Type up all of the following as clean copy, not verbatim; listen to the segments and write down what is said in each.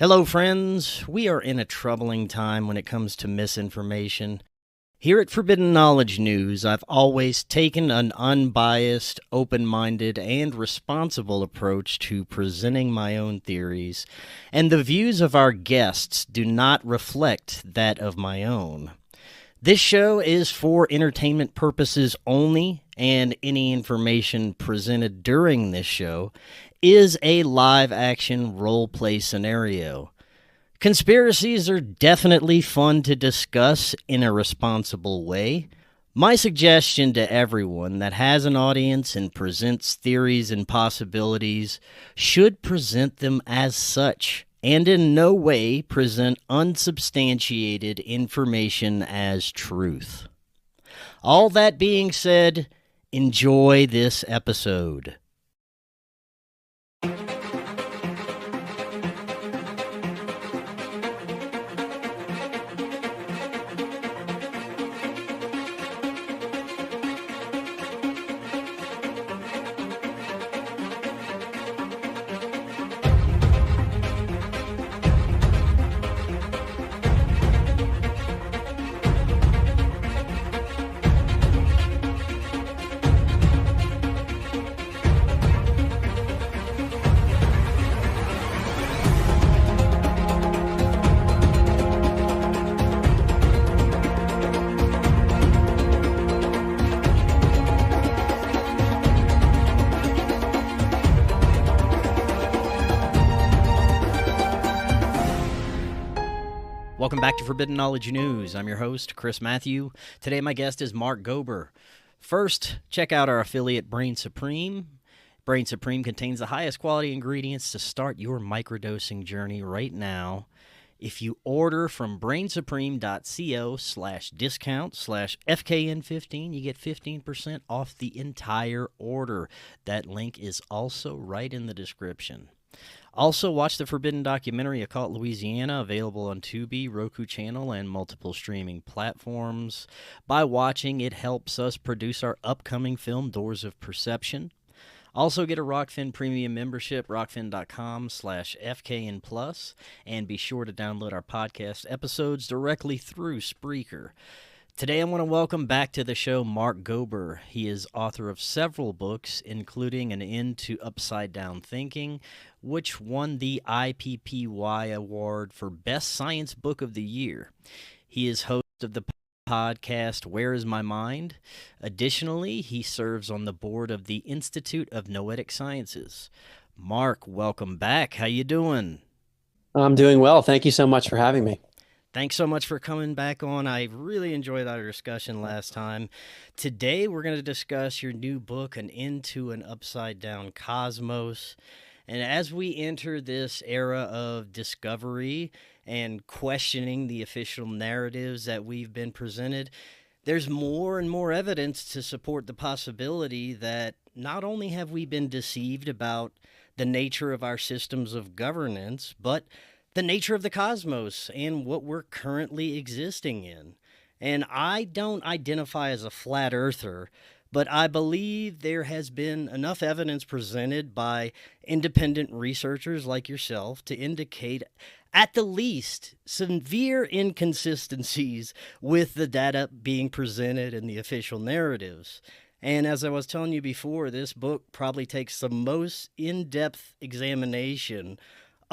Hello, friends. We are in a troubling time when it comes to misinformation. Here at Forbidden Knowledge News, I've always taken an unbiased, open-minded, and responsible approach to presenting my own theories, and the views of our guests do not reflect that of my own. This show is for entertainment purposes only, and any information presented during this show is a live-action role-play scenario. Conspiracies are definitely fun to discuss in a responsible way. My suggestion to everyone that has an audience and presents theories and possibilities should present them as such, and in no way present unsubstantiated information as truth. All that being said, enjoy this episode. Welcome back to Forbidden Knowledge News. I'm your host, Chris Matthew. Today my guest is Mark Gober. First, check out our affiliate Brainsupreme. Brainsupreme contains the highest quality ingredients to start your microdosing journey right now. If you order from brainsupreme.co/discount/FKN15, you get 15% off the entire order. That link is also right in the description. Also, watch the Forbidden documentary Occult Louisiana, available on Tubi, Roku channel, and multiple streaming platforms. By watching, it helps us produce our upcoming film, Doors of Perception. Also, get a Rokfin premium membership, rokfin.com/FKN+, and be sure to download our podcast episodes directly through Spreaker. Today I want to welcome back to the show Mark Gober. He is author of several books, including An End to Upside Down Thinking, which won the IPPY Award for Best Science Book of the Year. He is host of the podcast Where Is My Mind? Additionally, he serves on the board of the Institute of Noetic Sciences. Mark, welcome back. How you doing? I'm doing well. Thank you so much for having me. Thanks so much for coming back on. I really enjoyed our discussion last time. Today, we're going to discuss your new book, An End to an Upside Down Cosmos. And as we enter this era of discovery and questioning the official narratives that we've been presented, there's more and more evidence to support the possibility that not only have we been deceived about the nature of our systems of governance, but the nature of the cosmos and what we're currently existing in. And I don't identify as a flat earther, but I believe there has been enough evidence presented by independent researchers like yourself to indicate, at the least, severe inconsistencies with the data being presented in the official narratives. And as I was telling you before, this book probably takes the most in-depth examination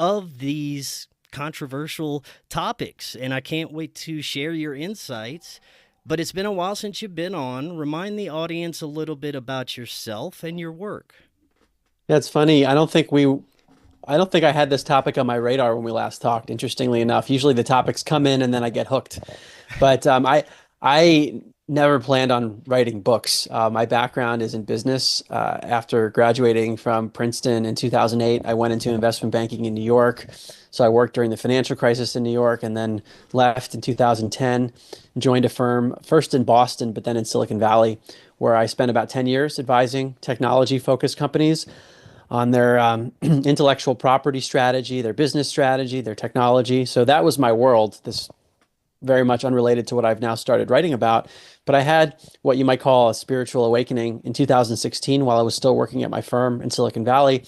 of these controversial topics, and I can't wait to share your insights. But it's been a while since you've been on. Remind the audience a little bit about yourself and your work. That's funny. I don't think I had this topic on my radar when we last talked, interestingly enough. Usually the topics come in and then I get hooked. But I never planned on writing books. My background is in business. After graduating from Princeton in 2008, I went into investment banking in New York. So I worked during the financial crisis in New York and then left in 2010, joined a firm first in Boston, but then in Silicon Valley, where I spent about 10 years advising technology-focused companies on their intellectual property strategy, their business strategy, their technology. So that was my world. This very much unrelated to what I've now started writing about. But I had what you might call a spiritual awakening in 2016 while I was still working at my firm in Silicon Valley.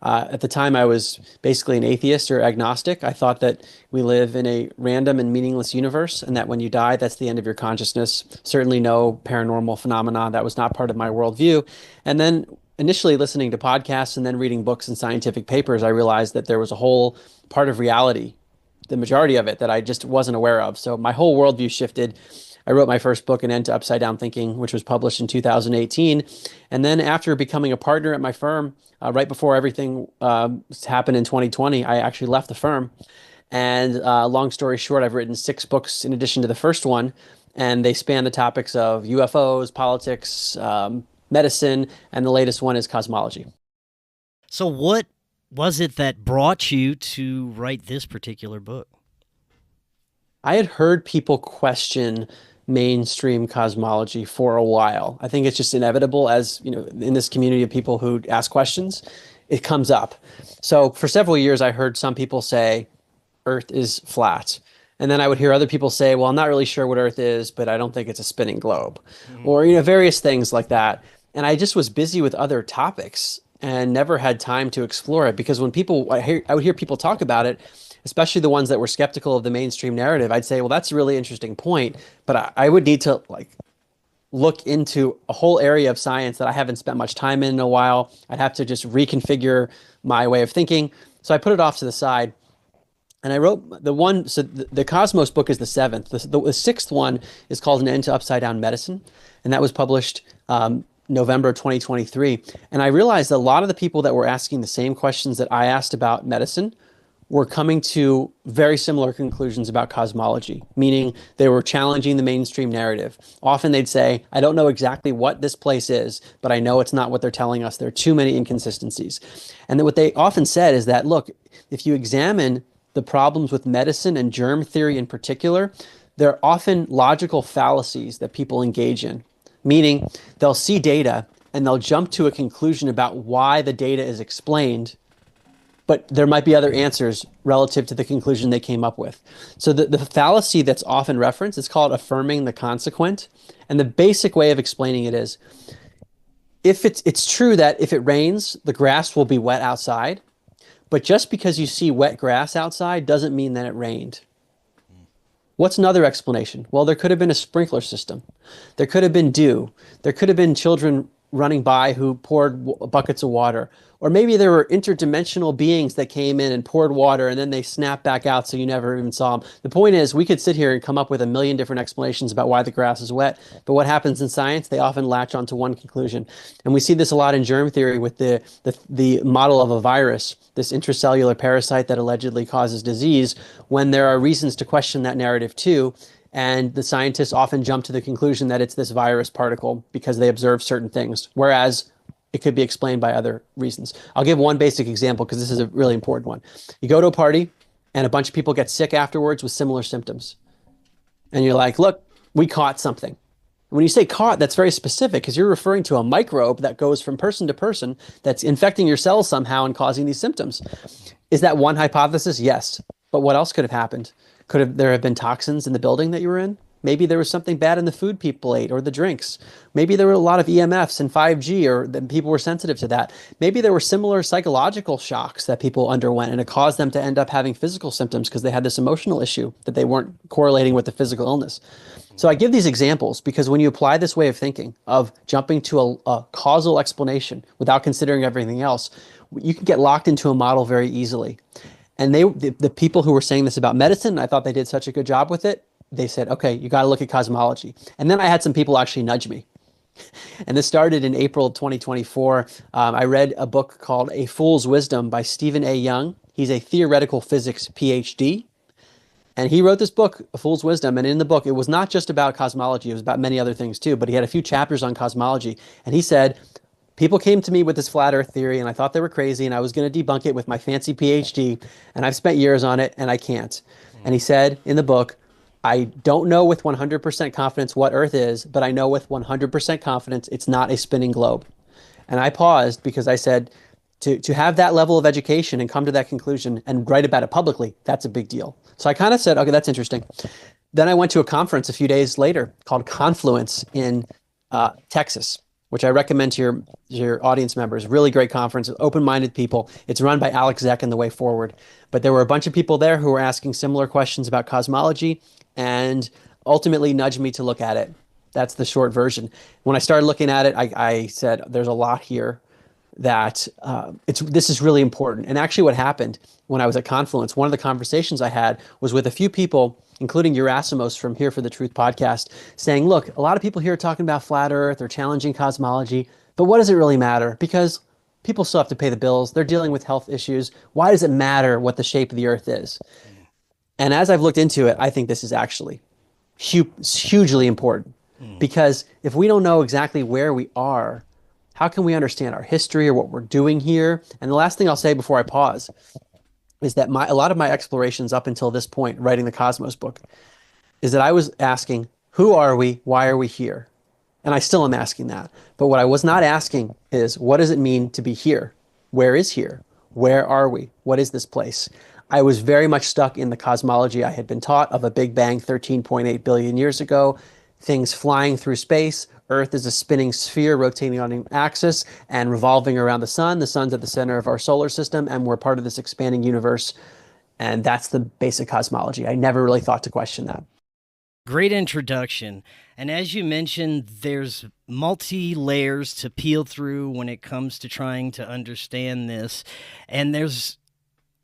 At the time, I was basically an atheist or agnostic. I thought that we live in a random and meaningless universe, and that when you die, that's the end of your consciousness. Certainly no paranormal phenomena. That was not part of my worldview. And then initially listening to podcasts and then reading books and scientific papers, I realized that there was a whole part of reality, the majority of it, that I just wasn't aware of. So my whole worldview shifted. I wrote my first book, An End to Upside Down Thinking, which was published in 2018. And then after becoming a partner at my firm, right before everything happened in 2020, I actually left the firm. And long story short, I've written 6 books in addition to the first one, and they span the topics of UFOs, politics, medicine, and the latest one is cosmology. So what was it that brought you to write this particular book? I had heard people question mainstream cosmology for a while. I think it's just inevitable, as you know, in this community of people who ask questions, it comes up. So for several years, I heard some people say Earth is flat. And then I would hear other people say, well, I'm not really sure what Earth is, but I don't think it's a spinning globe. Or, various things like that. And I just was busy with other topics and never had time to explore it, because when I would hear people talk about it, especially the ones that were skeptical of the mainstream narrative, I'd say, well, that's a really interesting point, but I would need to look into a whole area of science that I haven't spent much time in a while. I'd have to just reconfigure my way of thinking. So I put it off to the side. And I wrote the Cosmos book is the 7th. The 6th one is called An End to Upside Down Medicine. And that was published November 2023. And I realized that a lot of the people that were asking the same questions that I asked about medicine were coming to very similar conclusions about cosmology, meaning they were challenging the mainstream narrative. Often they'd say, I don't know exactly what this place is, but I know it's not what they're telling us. There are too many inconsistencies. And then what they often said is that, look, if you examine the problems with medicine and germ theory in particular, there are often logical fallacies that people engage in, meaning they'll see data and they'll jump to a conclusion about why the data is explained, but there might be other answers relative to the conclusion they came up with. So the fallacy that's often referenced is called affirming the consequent. And the basic way of explaining it is, if it's true that if it rains, the grass will be wet outside, but just because you see wet grass outside doesn't mean that it rained. What's another explanation? Well, there could have been a sprinkler system. There could have been dew. There could have been children running by who poured buckets of water. Or maybe there were interdimensional beings that came in and poured water and then they snapped back out so you never even saw them. The point is, we could sit here and come up with a million different explanations about why the grass is wet, but what happens in science, they often latch onto one conclusion. And we see this a lot in germ theory with the model of a virus, this intracellular parasite that allegedly causes disease, when there are reasons to question that narrative too. And the scientists often jump to the conclusion that it's this virus particle because they observe certain things, whereas it could be explained by other reasons. I'll give one basic example because this is a really important one. You go to a party and a bunch of people get sick afterwards with similar symptoms. And you're like, look, we caught something. When you say caught, that's very specific because you're referring to a microbe that goes from person to person that's infecting your cells somehow and causing these symptoms. Is that one hypothesis? Yes. But what else could have happened? Could there have been toxins in the building that you were in? Maybe there was something bad in the food people ate or the drinks. Maybe there were a lot of EMFs and 5G, or that people were sensitive to that. Maybe there were similar psychological shocks that people underwent and it caused them to end up having physical symptoms because they had this emotional issue that they weren't correlating with the physical illness. So I give these examples because when you apply this way of thinking of jumping to a causal explanation without considering everything else, you can get locked into a model very easily. And the people who were saying this about medicine, I thought they did such a good job with it. They said, okay, you got to look at cosmology. And then I had some people actually nudge me. And this started in April 2024. I read a book called A Fool's Wisdom by Stephen A. Young. He's a theoretical physics PhD. And he wrote this book, A Fool's Wisdom. And in the book, it was not just about cosmology. It was about many other things too. But he had a few chapters on cosmology. And he said, people came to me with this flat earth theory and I thought they were crazy and I was going to debunk it with my fancy PhD. And I've spent years on it and I can't. And he said in the book, I don't know with 100% confidence what Earth is, but I know with 100% confidence it's not a spinning globe. And I paused because I said, to have that level of education and come to that conclusion and write about it publicly, that's a big deal. So I kind of said, okay, that's interesting. Then I went to a conference a few days later called Confluence in Texas, which I recommend to your audience members. Really great conference, open-minded people. It's run by Alex Zeck and The Way Forward. But there were a bunch of people there who were asking similar questions about cosmology and ultimately nudged me to look at it. That's the short version. When I started looking at it, I said, there's a lot here that this is really important. And actually what happened when I was at Confluence, one of the conversations I had was with a few people, including Yerasimos from Here for the Truth podcast, saying, look, a lot of people here are talking about flat Earth or challenging cosmology, but what does it really matter? Because people still have to pay the bills. They're dealing with health issues. Why does it matter what the shape of the Earth is? And as I've looked into it, I think this is actually hugely important. Because if we don't know exactly where we are, how can we understand our history or what we're doing here? And the last thing I'll say before I pause is that a lot of my explorations up until this point, writing the Cosmos book, is that I was asking, who are we? Why are we here? And I still am asking that. But what I was not asking is, what does it mean to be here? Where is here? Where are we? What is this place? I was very much stuck in the cosmology I had been taught of a Big Bang 13.8 billion years ago, things flying through space. Earth is a spinning sphere rotating on an axis and revolving around the sun. The sun's at the center of our solar system, and we're part of this expanding universe. And that's the basic cosmology. I never really thought to question that. Great introduction. And as you mentioned, there's multi-layers to peel through when it comes to trying to understand this. And there's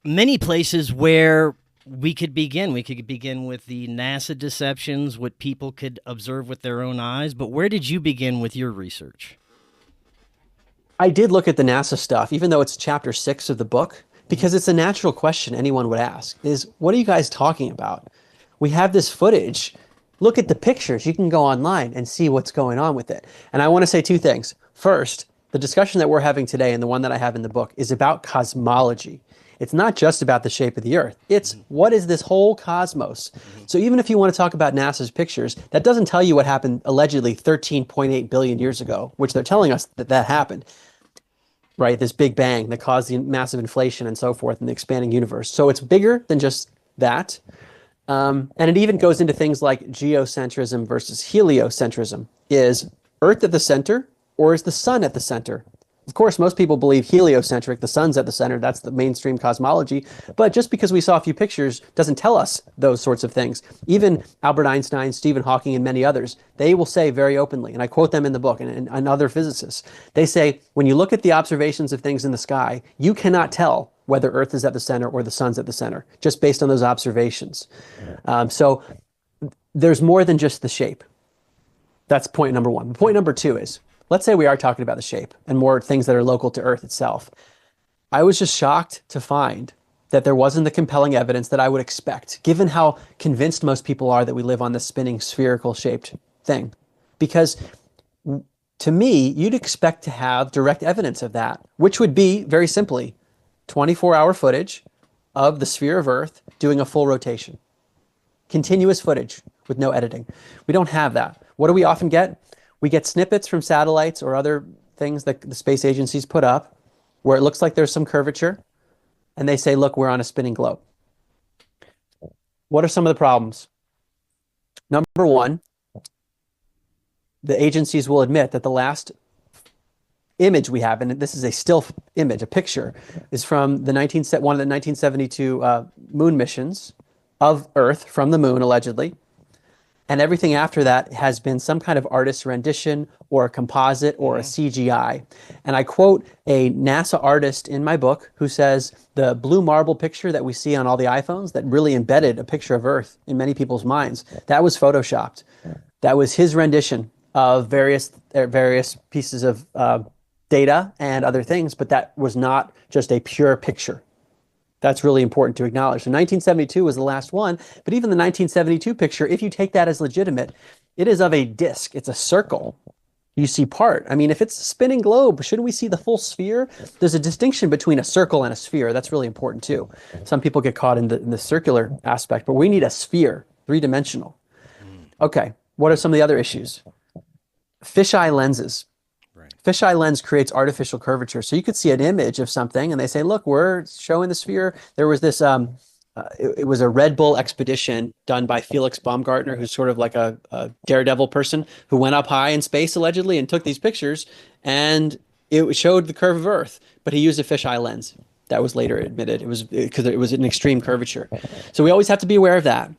many places where we could begin. We could begin with the NASA deceptions, what people could observe with their own eyes. But where did you begin with your research? I did look at the NASA stuff, even though it's chapter 6 of the book, because it's a natural question anyone would ask is, what are you guys talking about? We have this footage. Look at the pictures. You can go online and see what's going on with it. And I want to say two things. First, the discussion that we're having today and the one that I have in the book is about cosmology. It's not just about the shape of the Earth. It's what is this whole cosmos? So even if you want to talk about NASA's pictures, that doesn't tell you what happened allegedly 13.8 billion years ago, which they're telling us that happened, right? This Big Bang that caused the massive inflation and so forth in the expanding universe. So it's bigger than just that. And it even goes into things like geocentrism versus heliocentrism. Is Earth at the center or is the sun at the center? Of course, most people believe heliocentric, the sun's at the center, that's the mainstream cosmology, but just because we saw a few pictures doesn't tell us those sorts of things. Even Albert Einstein, Stephen Hawking, and many others, they will say very openly, and I quote them in the book, and other physicists, they say, when you look at the observations of things in the sky, you cannot tell whether Earth is at the center or the sun's at the center, just based on those observations. So there's more than just the shape. That's point number one. Point number two is, let's say we are talking about the shape and more things that are local to Earth itself. I was just shocked to find that there wasn't the compelling evidence that I would expect, given how convinced most people are that we live on this spinning spherical shaped thing. Because to me, you'd expect to have direct evidence of that, which would be very simply 24-hour footage of the sphere of Earth doing a full rotation. Continuous footage with no editing. We don't have that. What do we often get? We get snippets from satellites or other things that the space agencies put up where it looks like there's some curvature, and they say, look, we're on a spinning globe. What are some of the problems? Number one, the agencies will admit that the last image we have, and this is a still image, a picture, is from one of the 1972 moon missions of Earth from the moon, allegedly. And everything after that has been some kind of artist's rendition or a composite or a CGI. And I quote a NASA artist in my book who says the blue marble picture that we see on all the iPhones that really embedded a picture of Earth in many people's minds, that was photoshopped. That was his rendition of various pieces of data and other things, but that was not just a pure picture. That's really important to acknowledge. So 1972 was the last one, but even the 1972 picture, if you take that as legitimate, it is of a disc. It's a circle. You see part. I mean, if it's a spinning globe, shouldn't we see the full sphere? There's a distinction between a circle and a sphere. That's really important too. Some people get caught in the circular aspect, but we need a sphere, three-dimensional. Okay, what are some of the other issues? Fisheye lenses. Fisheye lens creates artificial curvature. So you could see an image of something and they say, look, we're showing the sphere. There was this it was a Red Bull expedition done by Felix Baumgartner, who's sort of like a daredevil person who went up high in space allegedly and took these pictures, and it showed the curve of Earth, but he used a fisheye lens. That was later admitted. It was because it was an extreme curvature. So we always have to be aware of that.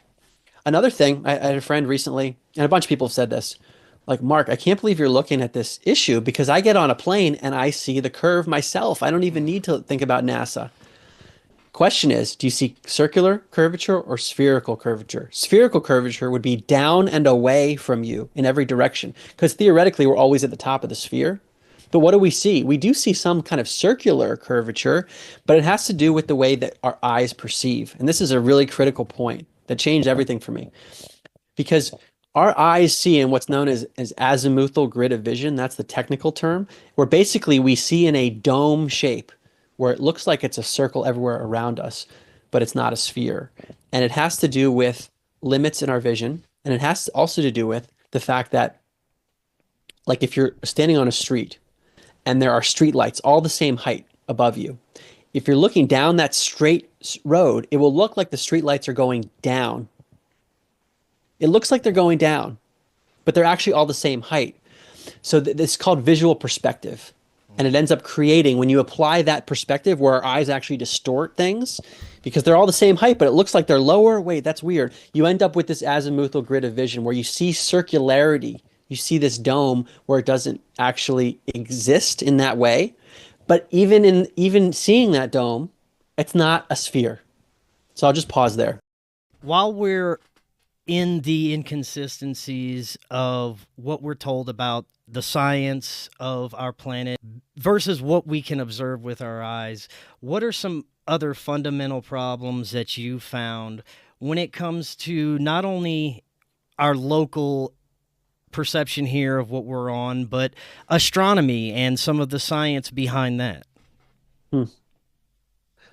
Another thing, I had a friend recently, and a bunch of people have said this, like, Mark, I can't believe you're looking at this issue because I get on a plane and I see the curve myself. I don't even need to think about NASA. Question is, do you see circular curvature or spherical curvature? Spherical curvature would be down and away from you in every direction, because theoretically we're always at the top of the sphere. But what do we see? We do see some kind of circular curvature, but it has to do with the way that our eyes perceive. And this is a really critical point that changed everything for me, because our eyes see in what's known as azimuthal grid of vision. That's the technical term, where basically we see in a dome shape where it looks like it's a circle everywhere around us, but it's not a sphere. And it has to do with limits in our vision. And it has also to do with the fact that, like, if you're standing on a street and there are street lights all the same height above you, if you're looking down that straight road, it will look like the street lights are going down. It looks like they're going down, but they're actually all the same height. So this is called visual perspective. And it ends up creating, when you apply that perspective where our eyes actually distort things, because they're all the same height, but it looks like they're lower. Wait, that's weird. You end up with this azimuthal grid of vision where you see circularity. You see this dome where it doesn't actually exist in that way. But even seeing that dome, it's not a sphere. So I'll just pause there. While we're in the inconsistencies of what we're told about the science of our planet versus what we can observe with our eyes, what are some other fundamental problems that you found when it comes to not only our local perception here of what we're on, but astronomy and some of the science behind that? Hmm.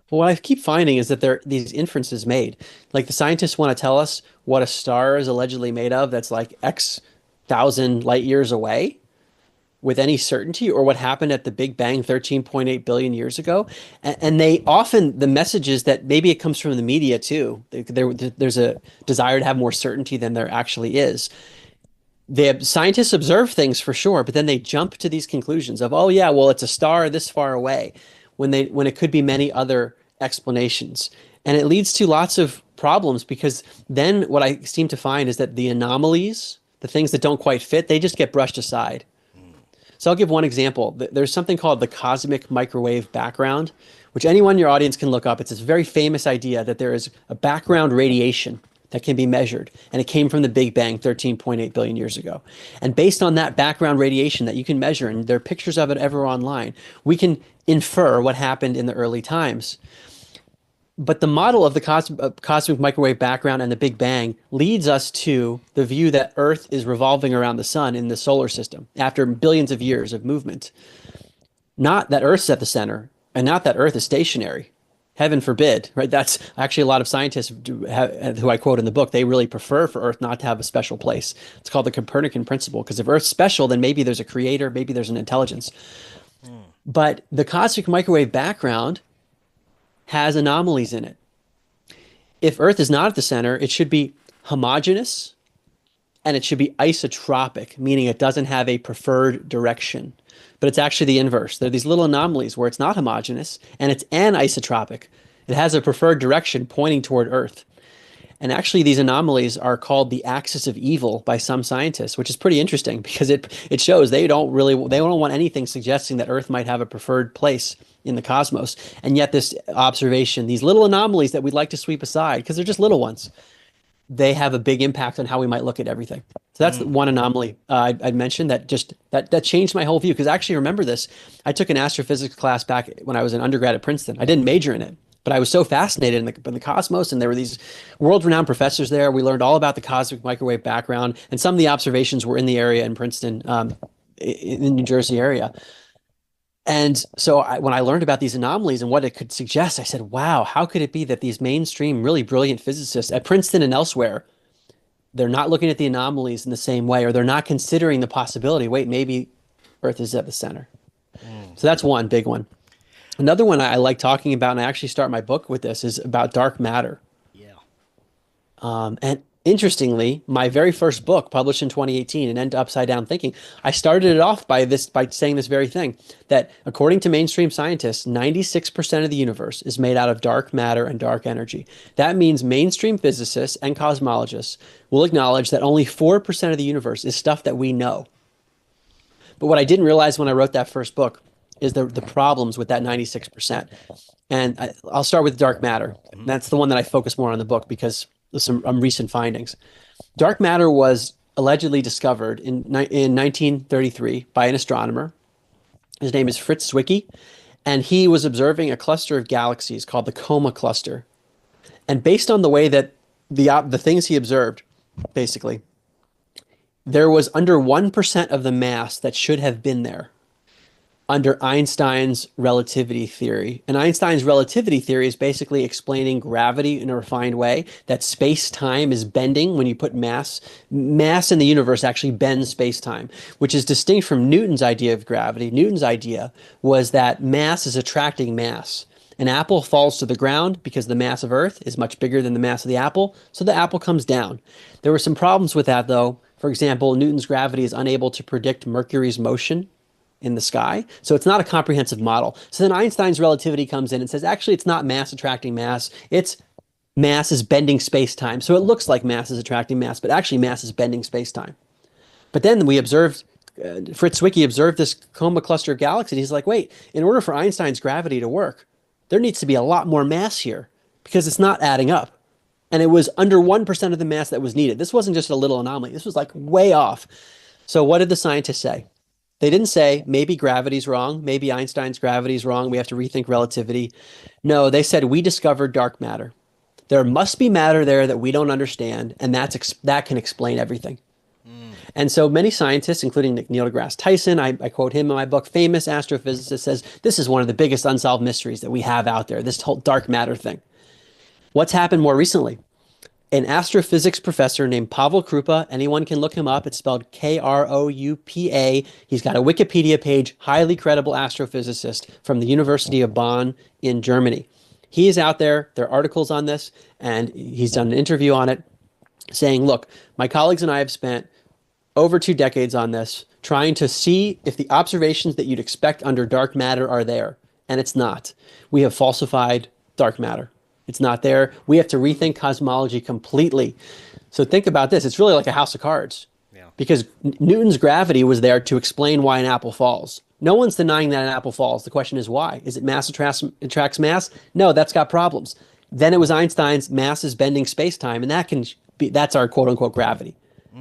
Well, what I keep finding is that there are these inferences made. Like, the scientists want to tell us what a star is allegedly made of that's like X thousand light years away with any certainty, or what happened at the Big Bang 13.8 billion years ago. And they often, the message is that maybe it comes from the media too. There's a desire to have more certainty than there actually is. Scientists observe things for sure, but then they jump to these conclusions of, oh yeah, well, it's a star this far away, when it could be many other explanations. And it leads to lots of problems, because then what I seem to find is that the anomalies, the things that don't quite fit, they just get brushed aside. So I'll give one example. There's something called the cosmic microwave background, which anyone in your audience can look up. It's this very famous idea that there is a background radiation that can be measured, and it came from the Big Bang 13.8 billion years ago. And based on that background radiation that you can measure, and there are pictures of it ever online, we can infer what happened in the early times. But the model of the cosmic microwave background and the Big Bang leads us to the view that Earth is revolving around the sun in the solar system after billions of years of movement. Not that Earth's at the center, and not that Earth is stationary. Heaven forbid, right? That's actually a lot of scientists who I quote in the book, they really prefer for Earth not to have a special place. It's called the Copernican principle, because if Earth's special, then maybe there's a creator, maybe there's an intelligence. But the cosmic microwave background has anomalies in it. If Earth is not at the center, it should be homogeneous, and it should be isotropic, meaning it doesn't have a preferred direction. But it's actually the inverse. There are these little anomalies where it's not homogeneous and it's anisotropic. It has a preferred direction pointing toward Earth. And actually, these anomalies are called the axis of evil by some scientists, which is pretty interesting, because it shows they don't want anything suggesting that Earth might have a preferred place in the cosmos. And yet this observation, these little anomalies that we'd like to sweep aside, because they're just little ones, they have a big impact on how we might look at everything. So that's one anomaly I'd mentioned that changed my whole view. Because I actually remember this. I took an astrophysics class back when I was an undergrad at Princeton. I didn't major in it, but I was so fascinated in the cosmos, and there were these world-renowned professors there. We learned all about the cosmic microwave background, and some of the observations were in the area in Princeton, in the New Jersey area. And so when I learned about these anomalies and what it could suggest, I said, wow, how could it be that these mainstream, really brilliant physicists at Princeton and elsewhere, they're not looking at the anomalies in the same way, or they're not considering the possibility, wait, maybe Earth is at the center. So that's one big one. Another one I like talking about, and I actually start my book with this, is about dark matter. And interestingly, my very first book, published in 2018, An End to Upside Down Thinking, I started it off by saying this very thing, that according to mainstream scientists, 96% of the universe is made out of dark matter and dark energy. That means mainstream physicists and cosmologists will acknowledge that only 4% of the universe is stuff that we know. But what I didn't realize when I wrote that first book is the problems with that 96%. And I'll start with dark matter. That's the one that I focus more on in the book because of some recent findings. Dark matter was allegedly discovered in 1933 by an astronomer. His name is Fritz Zwicky, and he was observing a cluster of galaxies called the Coma Cluster. And based on the way that the things he observed, basically, there was under 1% of the mass that should have been there under Einstein's relativity theory. And Einstein's relativity theory is basically explaining gravity in a refined way, that space-time is bending when you put mass. Mass in the universe actually bends space-time, which is distinct from Newton's idea of gravity. Newton's idea was that mass is attracting mass. An apple falls to the ground because the mass of Earth is much bigger than the mass of the apple, so the apple comes down. There were some problems with that, though. For example, Newton's gravity is unable to predict Mercury's motion in the sky. So it's not a comprehensive model. So then Einstein's relativity comes in and says, actually, it's not mass attracting mass. It's mass is bending space-time. So it looks like mass is attracting mass, but actually mass is bending space-time. But then we observed, Fritz Zwicky observed this Coma Cluster of galaxies. He's like, wait, in order for Einstein's gravity to work, there needs to be a lot more mass here because it's not adding up. And it was under 1% of the mass that was needed. This wasn't just a little anomaly. This was like way off. So what did the scientists say? They didn't say, maybe gravity's wrong, maybe Einstein's gravity's wrong, we have to rethink relativity. No, they said, we discovered dark matter. There must be matter there that we don't understand, and that can explain everything. And so many scientists, including Neil deGrasse Tyson, I quote him in my book, famous astrophysicist, says, this is one of the biggest unsolved mysteries that we have out there, this whole dark matter thing. What's happened more recently? An astrophysics professor named Pavel Krupa, anyone can look him up. It's spelled Kroupa. He's got a Wikipedia page, highly credible astrophysicist from the University of Bonn in Germany. He is out there. There are articles on this, and he's done an interview on it saying, look, my colleagues and I have spent over 2 decades on this, trying to see if the observations that you'd expect under dark matter are there, and it's not. We have falsified dark matter. It's not there. We have to rethink cosmology completely. So think about this. It's really like a house of cards. Yeah. Because Newton's gravity was there to explain why an apple falls. No one's denying that an apple falls. The question is why? Is it mass attracts mass? No, that's got problems. Then it was Einstein's mass is bending space-time, and that's our quote-unquote gravity.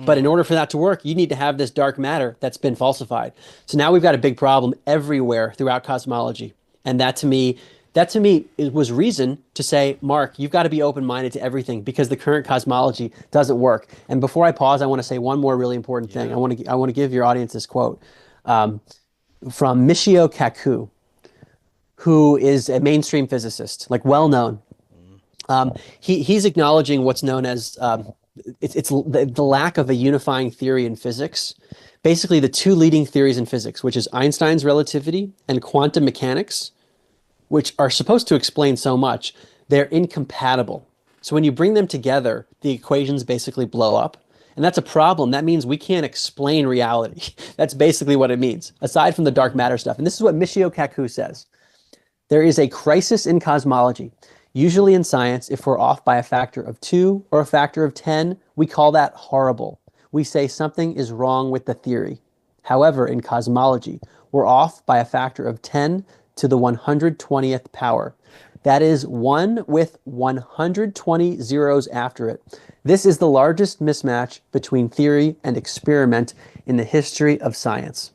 But in order for that to work, you need to have this dark matter that's been falsified. So now we've got a big problem everywhere throughout cosmology. And that to me it was reason to say, Mark, you've got to be open-minded to everything because the current cosmology doesn't work. And before I pause, I want to say one more really important thing. I want to give your audience this quote from Michio Kaku, who is a mainstream physicist, like well-known. He's acknowledging what's known as it's the lack of a unifying theory in physics. Basically, the two leading theories in physics, which is Einstein's relativity and quantum mechanics, which are supposed to explain so much, they're incompatible. So when you bring them together, the equations basically blow up. And that's a problem. That means we can't explain reality. That's basically what it means, aside from the dark matter stuff. And this is what Michio Kaku says. There is a crisis in cosmology. Usually in science, if we're off by a factor of 2 or a factor of 10, we call that horrible. We say something is wrong with the theory. However, in cosmology, we're off by a factor of 10 to the 120th power. That is 1 with 120 zeros after it. This is the largest mismatch between theory and experiment in the history of science.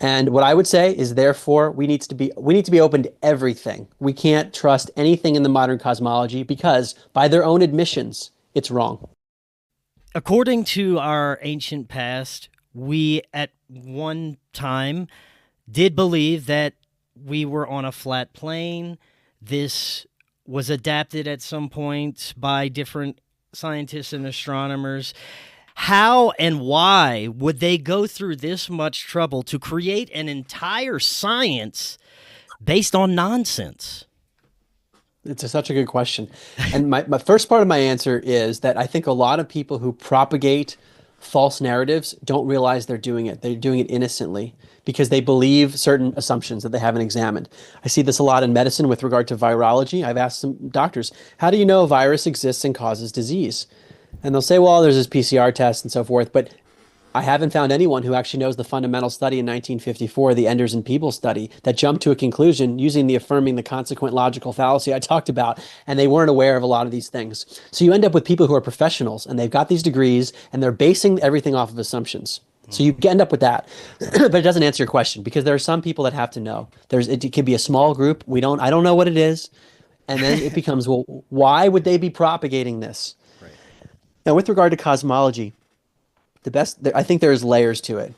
And what I would say is, therefore, we need to be open to everything. We can't trust anything in the modern cosmology because, by their own admissions, it's wrong. According to our ancient past, we at one time did believe that we were on a flat plane. This was adapted at some point by different scientists and astronomers. How and why would they go through this much trouble to create an entire science based on nonsense? Such a good question. And my first part of my answer is that I think a lot of people who propagate false narratives don't realize they're doing it. They're doing it innocently because they believe certain assumptions that they haven't examined. I see this a lot in medicine with regard to virology. I've asked some doctors, how do you know a virus exists and causes disease? And they'll say, well, there's this PCR test and so forth. But I haven't found anyone who actually knows the fundamental study in 1954, the Enders and Peebles study, that jumped to a conclusion using the affirming the consequent logical fallacy I talked about, and they weren't aware of a lot of these things. So you end up with people who are professionals, and they've got these degrees, and they're basing everything off of assumptions. So you end up with that, but it doesn't answer your question because there are some people that have to know. It could be a small group. I don't know what it is, and then it becomes, well, why would they be propagating this? Right. Now, with regard to cosmology, I think there's layers to it.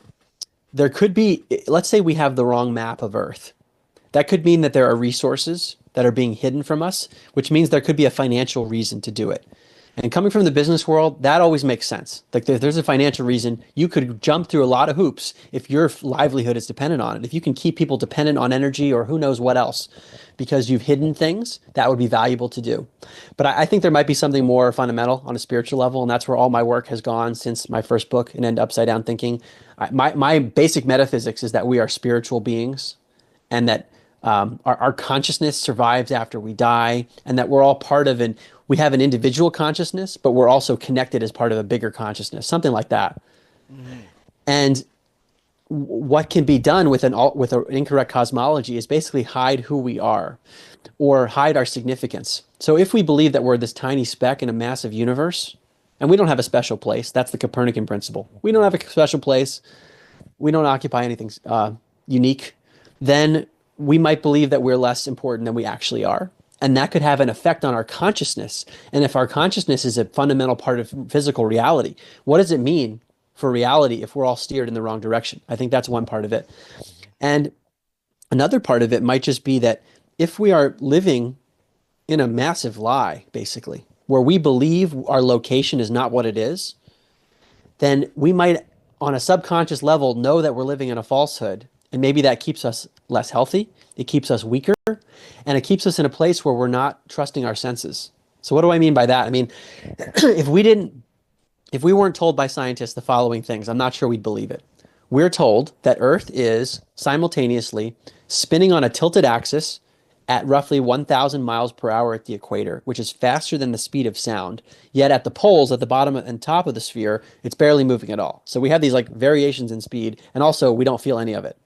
There could be, let's say we have the wrong map of Earth. That could mean that there are resources that are being hidden from us, which means there could be a financial reason to do it. And coming from the business world, that always makes sense. Like there's a financial reason. You could jump through a lot of hoops if your livelihood is dependent on it. If you can keep people dependent on energy or who knows what else, because you've hidden things, that would be valuable to do. But I think there might be something more fundamental on a spiritual level, and that's where all my work has gone since my first book, An End to Upside Down Thinking. My basic metaphysics is that we are spiritual beings, and that our consciousness survives after we die, and that we're all part of we have an individual consciousness, but we're also connected as part of a bigger consciousness, something like that. Mm-hmm. And what can be done with an incorrect cosmology is basically hide who we are or hide our significance. So if we believe that we're this tiny speck in a massive universe, and we don't have a special place, that's the Copernican principle. We don't have a special place. We don't occupy anything unique. Then we might believe that we're less important than we actually are. And that could have an effect on our consciousness. And if our consciousness is a fundamental part of physical reality, what does it mean for reality if we're all steered in the wrong direction? I think that's one part of it. And another part of it might just be that if we are living in a massive lie, basically, where we believe our location is not what it is, then we might, on a subconscious level, know that we're living in a falsehood. And maybe that keeps us less healthy. It keeps us weaker. And it keeps us in a place where we're not trusting our senses. So what do I mean by that? I mean, if we weren't told by scientists the following things, I'm not sure we'd believe it. We're told that Earth is simultaneously spinning on a tilted axis at roughly 1,000 miles per hour at the equator, which is faster than the speed of sound. Yet at the poles, at the bottom and top of the sphere, it's barely moving at all. So we have these like variations in speed, and also we don't feel any of it.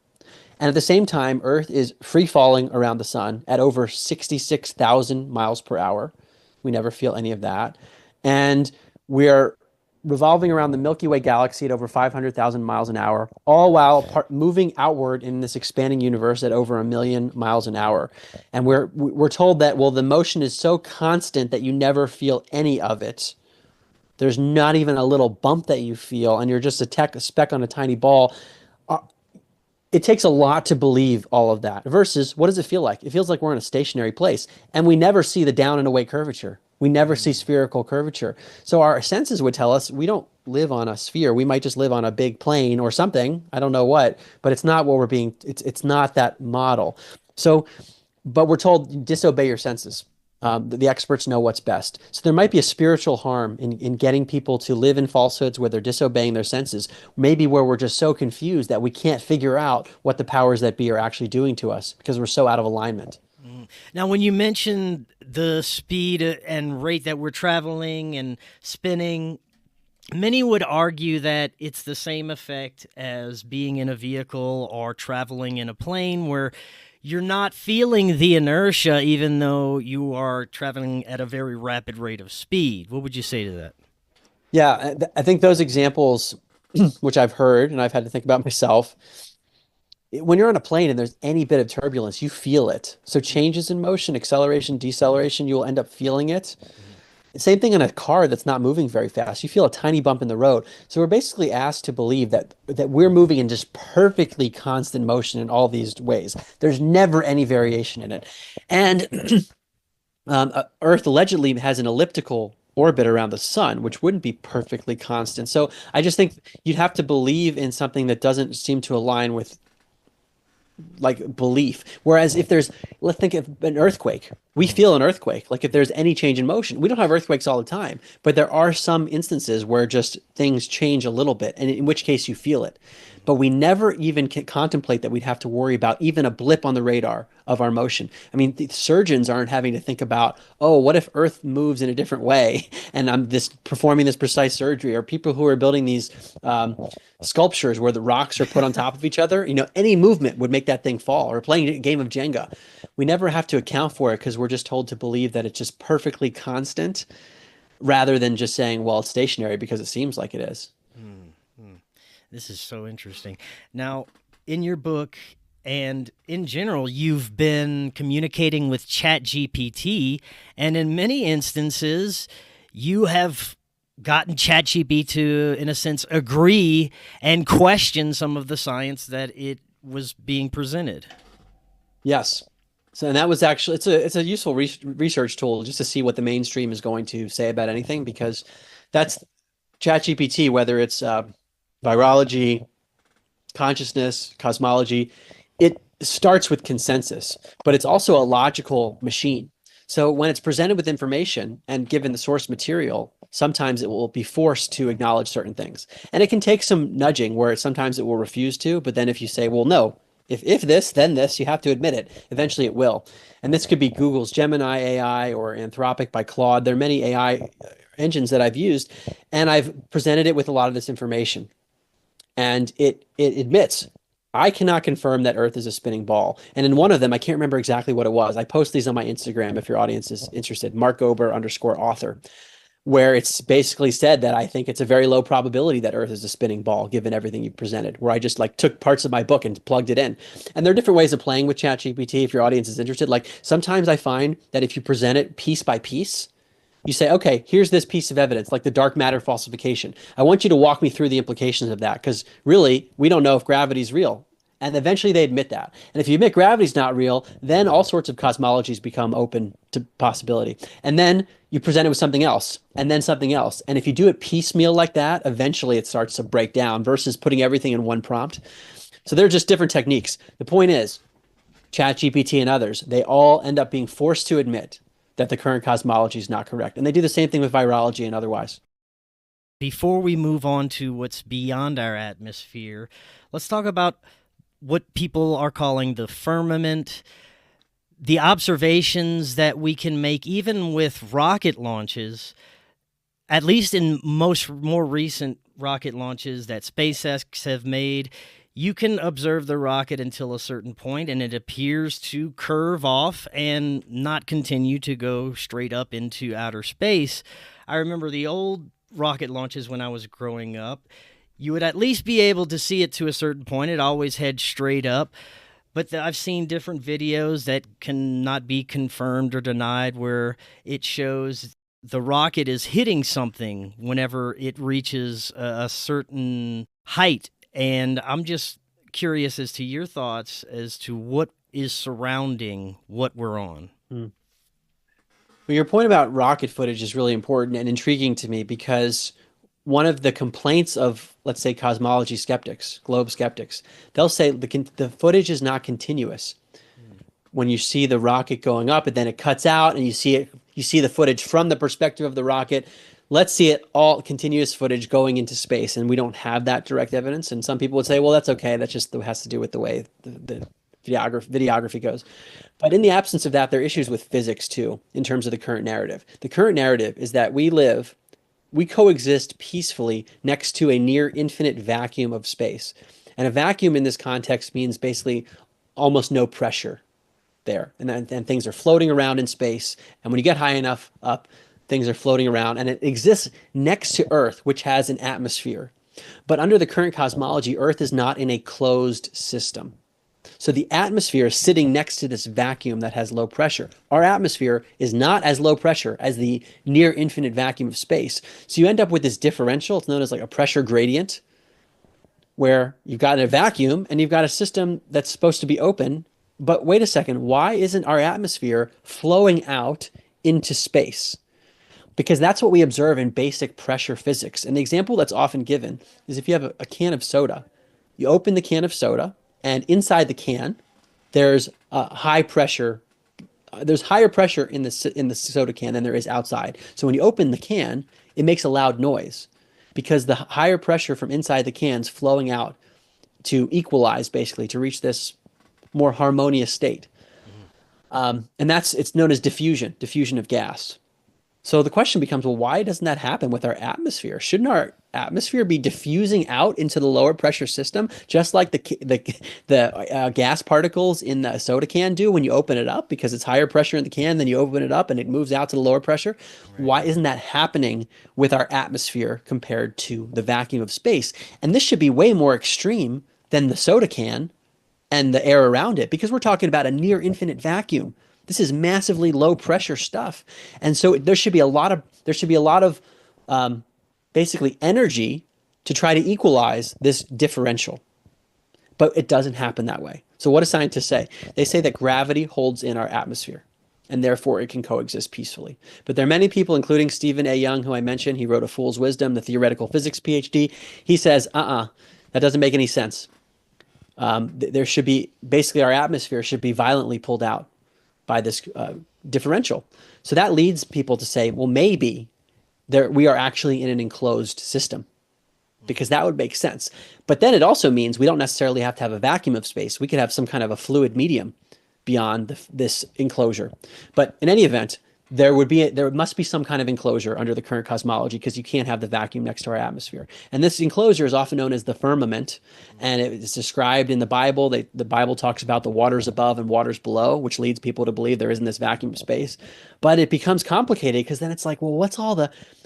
And at the same time, Earth is free falling around the sun at over 66,000 miles per hour. We never feel any of that. And we're revolving around the Milky Way galaxy at over 500,000 miles an hour, all while moving outward in this expanding universe at over 1,000,000 miles an hour. And we're told that, well, the motion is so constant that you never feel any of it. There's not even a little bump that you feel, and you're just a speck on a tiny ball. It takes a lot to believe all of that versus what does it feel like? It feels like we're in a stationary place, and we never see the down and away curvature. We never see spherical curvature. So our senses would tell us we don't live on a sphere. We might just live on a big plane or something. I don't know what, but it's not what it's not that model. So, but we're told disobey your senses. The experts know what's best. So there might be a spiritual harm in getting people to live in falsehoods where they're disobeying their senses, maybe where we're just so confused that we can't figure out what the powers that be are actually doing to us because we're so out of alignment. Now, when you mentioned the speed and rate that we're traveling and spinning, many would argue that it's the same effect as being in a vehicle or traveling in a plane where you're not feeling the inertia even though you are traveling at a very rapid rate of speed. What would you say to that? Yeah, I think those examples, which I've heard and I've had to think about myself, when you're on a plane and there's any bit of turbulence, you feel it. So changes in motion, acceleration, deceleration, you will end up feeling it. Same thing in a car that's not moving very fast. You feel a tiny bump in the road. So we're basically asked to believe that we're moving in just perfectly constant motion in all these ways. There's never any variation in it. And Earth allegedly has an elliptical orbit around the sun, which wouldn't be perfectly constant. So I just think you'd have to believe in something that doesn't seem to align with like belief. Whereas if there's, let's think of an earthquake. We feel an earthquake. Like if there's any change in motion, we don't have earthquakes all the time, but there are some instances where just things change a little bit, and in which case you feel it. But we never even can contemplate that we'd have to worry about even a blip on the radar of our motion. I mean, the surgeons aren't having to think about, oh, what if Earth moves in a different way, and I'm this performing this precise surgery, or people who are building these sculptures where the rocks are put on top of each other. You know, any movement would make that thing fall, or playing a game of Jenga. We never have to account for it because we're just told to believe that it's just perfectly constant rather than just saying, well, it's stationary because it seems like it is. This is so interesting. Now, in your book and in general, you've been communicating with ChatGPT, and in many instances, you have gotten ChatGPT to, in a sense, agree and question some of the science that it was being presented. Yes. So, and that was actually, it's a useful research tool just to see what the mainstream is going to say about anything, because that's ChatGPT, whether it's virology, consciousness, cosmology, it starts with consensus, but it's also a logical machine. So when it's presented with information and given the source material, sometimes it will be forced to acknowledge certain things. And it can take some nudging where sometimes it will refuse to, but then if you say, well, no, if this, then this, you have to admit it. Eventually it will. And this could be Google's Gemini AI or Anthropic by Claude. There are many AI engines that I've used, and I've presented it with a lot of this information. And it admits, I cannot confirm that Earth is a spinning ball. And in one of them, I can't remember exactly what it was. I post these on my Instagram if your audience is interested, Mark Gober _author, where it's basically said that I think it's a very low probability that Earth is a spinning ball, given everything you presented, where I just like took parts of my book and plugged it in. And there are different ways of playing with ChatGPT if your audience is interested. Like sometimes I find that if you present it piece by piece, you say, okay, here's this piece of evidence, like the dark matter falsification. I want you to walk me through the implications of that, because really, we don't know if gravity is real. And eventually they admit that. And if you admit gravity's not real, then all sorts of cosmologies become open to possibility. And then you present it with something else, and then something else. And if you do it piecemeal like that, eventually it starts to break down versus putting everything in one prompt. So they're just different techniques. The point is, ChatGPT and others, they all end up being forced to admit that the current cosmology is not correct. And they do the same thing with virology and otherwise. Before we move on to what's beyond our atmosphere, let's talk about what people are calling the firmament, the observations that we can make even with rocket launches, at least in more recent rocket launches that SpaceX have made. You can observe the rocket until a certain point, and it appears to curve off and not continue to go straight up into outer space. I remember the old rocket launches when I was growing up. You would at least be able to see it to a certain point. It always heads straight up. But I've seen different videos that cannot be confirmed or denied where it shows the rocket is hitting something whenever it reaches a certain height. And I'm just curious as to your thoughts as to what is surrounding what we're on. Well, your point about rocket footage is really important and intriguing to me, because one of the complaints of, let's say, cosmology skeptics, globe skeptics, they'll say the footage is not continuous. When you see the rocket going up and then it cuts out and you see the footage from the perspective of the rocket. Let's see it all continuous footage going into space, and we don't have that direct evidence. And some people would say, well, that's okay. That just has to do with the way the videography goes. But in the absence of that, there are issues with physics too, in terms of the current narrative. The current narrative is that we coexist peacefully next to a near infinite vacuum of space. And a vacuum in this context means basically almost no pressure there. And things are floating around in space. And when you get high enough up, things are floating around, and it exists next to Earth, which has an atmosphere. But under the current cosmology, Earth is not in a closed system. So the atmosphere is sitting next to this vacuum that has low pressure. Our atmosphere is not as low pressure as the near infinite vacuum of space. So you end up with this differential. It's known as like a pressure gradient, where you've got a vacuum and you've got a system that's supposed to be open. But wait a second, why isn't our atmosphere flowing out into space? Because that's what we observe in basic pressure physics. And the example that's often given is if you have a can of soda, you open the can of soda, and inside the can, there's high pressure. There's higher pressure in the soda can than there is outside. So when you open the can, it makes a loud noise because the higher pressure from inside the can's flowing out to equalize, basically, to reach this more harmonious state. Mhm. And it's known as diffusion of gas. So the question becomes, well, why doesn't that happen with our atmosphere? Shouldn't our atmosphere be diffusing out into the lower pressure system, just like the gas particles in the soda can do when you open it up, because it's higher pressure in the can, then you open it up and it moves out to the lower pressure? Right. Why isn't that happening with our atmosphere compared to the vacuum of space? And this should be way more extreme than the soda can and the air around it, because we're talking about a near infinite vacuum. This is massively low pressure stuff. And so there should be a lot of basically energy to try to equalize this differential. But it doesn't happen that way. So what do scientists say? They say that gravity holds in our atmosphere and therefore it can coexist peacefully. But there are many people, including Stephen A. Young, who I mentioned. He wrote A Fool's Wisdom, the theoretical physics PhD. He says, that doesn't make any sense. There should be, basically our atmosphere should be violently pulled out by this differential. So that leads people to say, well, maybe we are actually in an enclosed system, because that would make sense. But then it also means we don't necessarily have to have a vacuum of space. We could have some kind of a fluid medium beyond this enclosure. But in any event, there must be some kind of enclosure under the current cosmology, because you can't have the vacuum next to our atmosphere. And this enclosure is often known as the firmament, and it is described in the Bible. The Bible talks about the waters above and waters below, which leads people to believe there isn't this vacuum of space. But it becomes complicated, because then it's like, well,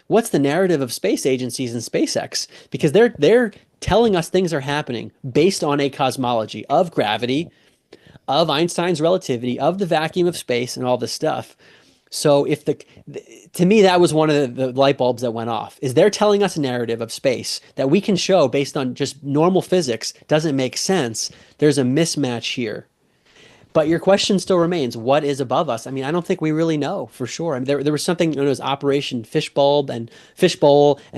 what's the narrative of space agencies and SpaceX? Because they're telling us things are happening based on a cosmology of gravity, of Einstein's relativity, of the vacuum of space, and all this stuff. So to me, that was one of the light bulbs that went off, is they're telling us a narrative of space that we can show based on just normal physics doesn't make sense. There's a mismatch here. But your question still remains, what is above us? I mean, I don't think we really know for sure. I mean, there was something known as Operation Fishbowl and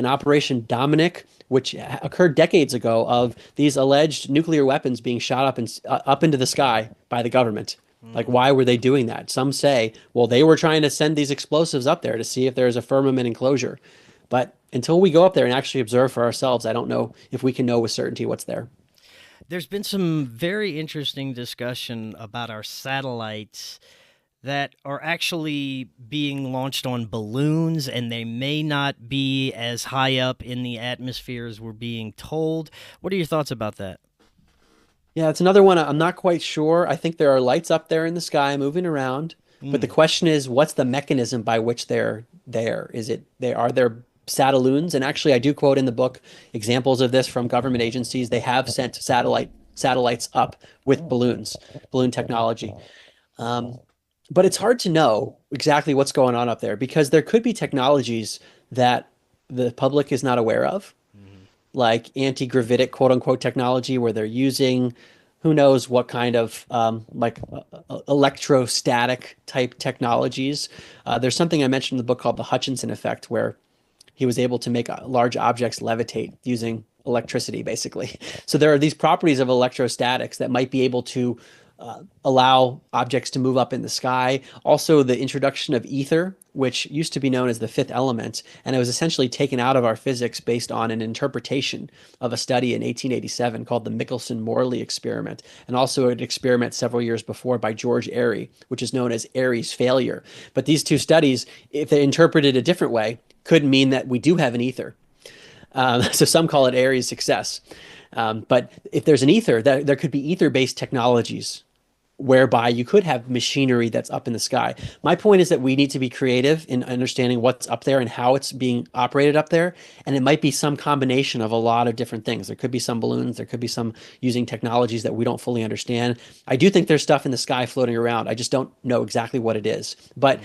Operation Dominic, which occurred decades ago, of these alleged nuclear weapons being shot up into the sky by the government. Like, why were they doing that? Some say, well, they were trying to send these explosives up there to see if there's a firmament enclosure. But until we go up there and actually observe for ourselves, I don't know if we can know with certainty what's there. There's been some very interesting discussion about our satellites that are actually being launched on balloons, and they may not be as high up in the atmosphere as we're being told. What are your thoughts about that? Yeah, it's another one. I'm not quite sure. I think there are lights up there in the sky moving around, but the question is, what's the mechanism by which they're there? Are there satelloons? And actually, I do quote in the book examples of this from government agencies. They have sent satellites up with balloon technology. But it's hard to know exactly what's going on up there, because there could be technologies that the public is not aware of, like anti-gravitic, quote unquote, technology, where they're using who knows what kind of electrostatic type technologies. There's something I mentioned in the book called the Hutchinson effect, where he was able to make large objects levitate using electricity, basically. So there are these properties of electrostatics that might be able to allow objects to move up in the sky. Also, the introduction of ether, which used to be known as the fifth element, and it was essentially taken out of our physics based on an interpretation of a study in 1887 called the Michelson-Morley experiment, and also an experiment several years before by George Airy, which is known as Airy's failure. But these two studies, if they interpreted a different way, could mean that we do have an ether. So some call it Airy's success. But if there's an ether, there could be ether-based technologies whereby you could have machinery that's up in the sky. My point is that we need to be creative in understanding what's up there and how it's being operated up there. And it might be some combination of a lot of different things. There could be some balloons. There could be some using technologies that we don't fully understand. I do think there's stuff in the sky floating around. I just don't know exactly what it is. But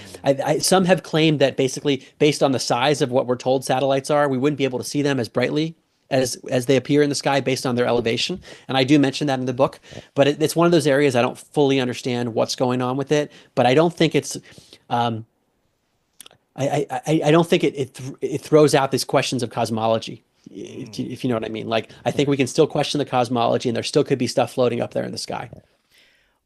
some have claimed that basically, based on the size of what we're told satellites are, we wouldn't be able to see them as brightly as they appear in the sky based on their elevation. And I do mention that in the book, but it's one of those areas I don't fully understand what's going on with it. But I don't think it's I don't think it throws out these questions of cosmology, if you know what I mean. Like, I think we can still question the cosmology, and there still could be stuff floating up there in the sky.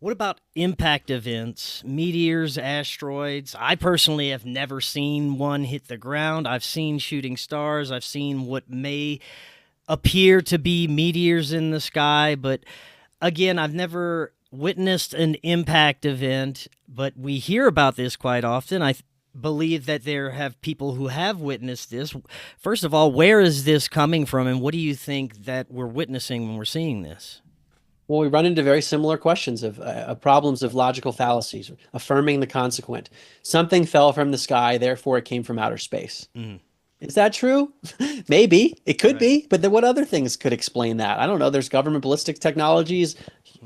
What about impact events, meteors, asteroids? I personally have never seen one hit the ground. I've seen shooting stars. I've seen what may appear to be meteors in the sky, but again, I've never witnessed an impact event, but we hear about this quite often. Believe that there have people who have witnessed this. First of all, where is this coming from, and what do you think that we're witnessing when we're seeing this? Well, we run into very similar questions of problems of logical fallacies, affirming the consequent. Something fell from the sky, therefore it came from outer space. Mm. Is that true? Maybe. It could Right. be, but then what other things could explain that? I don't know. There's government ballistic technologies,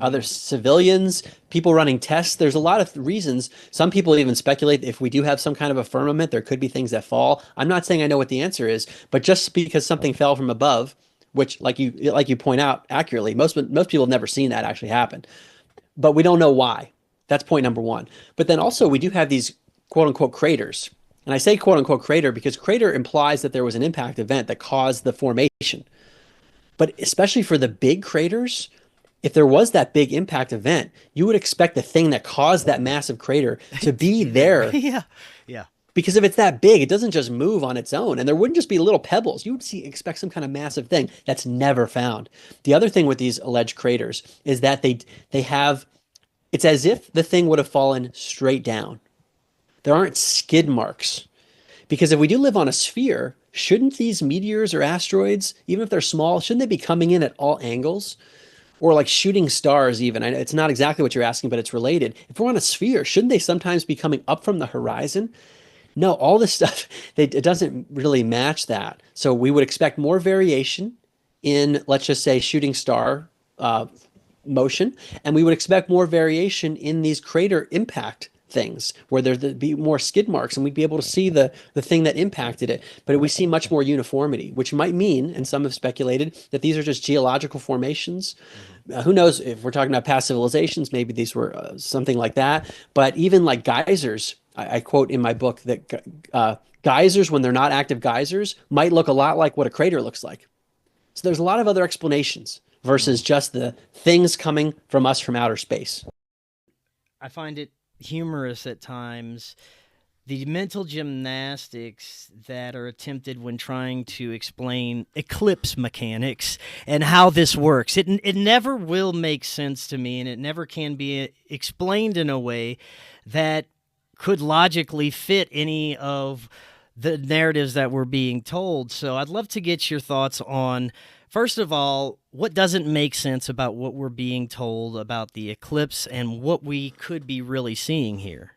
other Mm. civilians, people running tests. There's a lot of reasons. Some people even speculate if we do have some kind of a firmament, there could be things that fall. I'm not saying I know what the answer is, but just because something fell from above, which like you point out accurately, most people have never seen that actually happen, but we don't know why. That's point number one. But then also we do have these quote unquote craters. And I say quote unquote crater because crater implies that there was an impact event that caused the formation. But especially for the big craters, if there was that big impact event, you would expect the thing that caused that massive crater to be there. Yeah. Yeah. Because if it's that big, it doesn't just move on its own. And there wouldn't just be little pebbles. You would expect some kind of massive thing that's never found. The other thing with these alleged craters is that they have, it's as if the thing would have fallen straight down. There aren't skid marks. Because if we do live on a sphere, shouldn't these meteors or asteroids, even if they're small, shouldn't they be coming in at all angles? Or like shooting stars even. I know it's not exactly what you're asking, but it's related. If we're on a sphere, shouldn't they sometimes be coming up from the horizon? No, all this stuff, it doesn't really match that. So we would expect more variation in, let's just say, shooting star motion, and we would expect more variation in these crater impact things where there'd be more skid marks and we'd be able to see the thing that impacted it. But we see much more uniformity, which might mean, and some have speculated, that these are just geological formations. Who knows if we're talking about past civilizations, maybe these were something like that. But even like geysers, I quote in my book that geysers, when they're not active geysers, might look a lot like what a crater looks like. So there's a lot of other explanations versus just the things coming from us from outer space. I find it humorous at times the mental gymnastics that are attempted when trying to explain eclipse mechanics and how this works. It never will make sense to me, and it never can be explained in a way that could logically fit any of the narratives that we're being told. So I'd love to get your thoughts on, first of all, what doesn't make sense about what we're being told about the eclipse and what we could be really seeing here.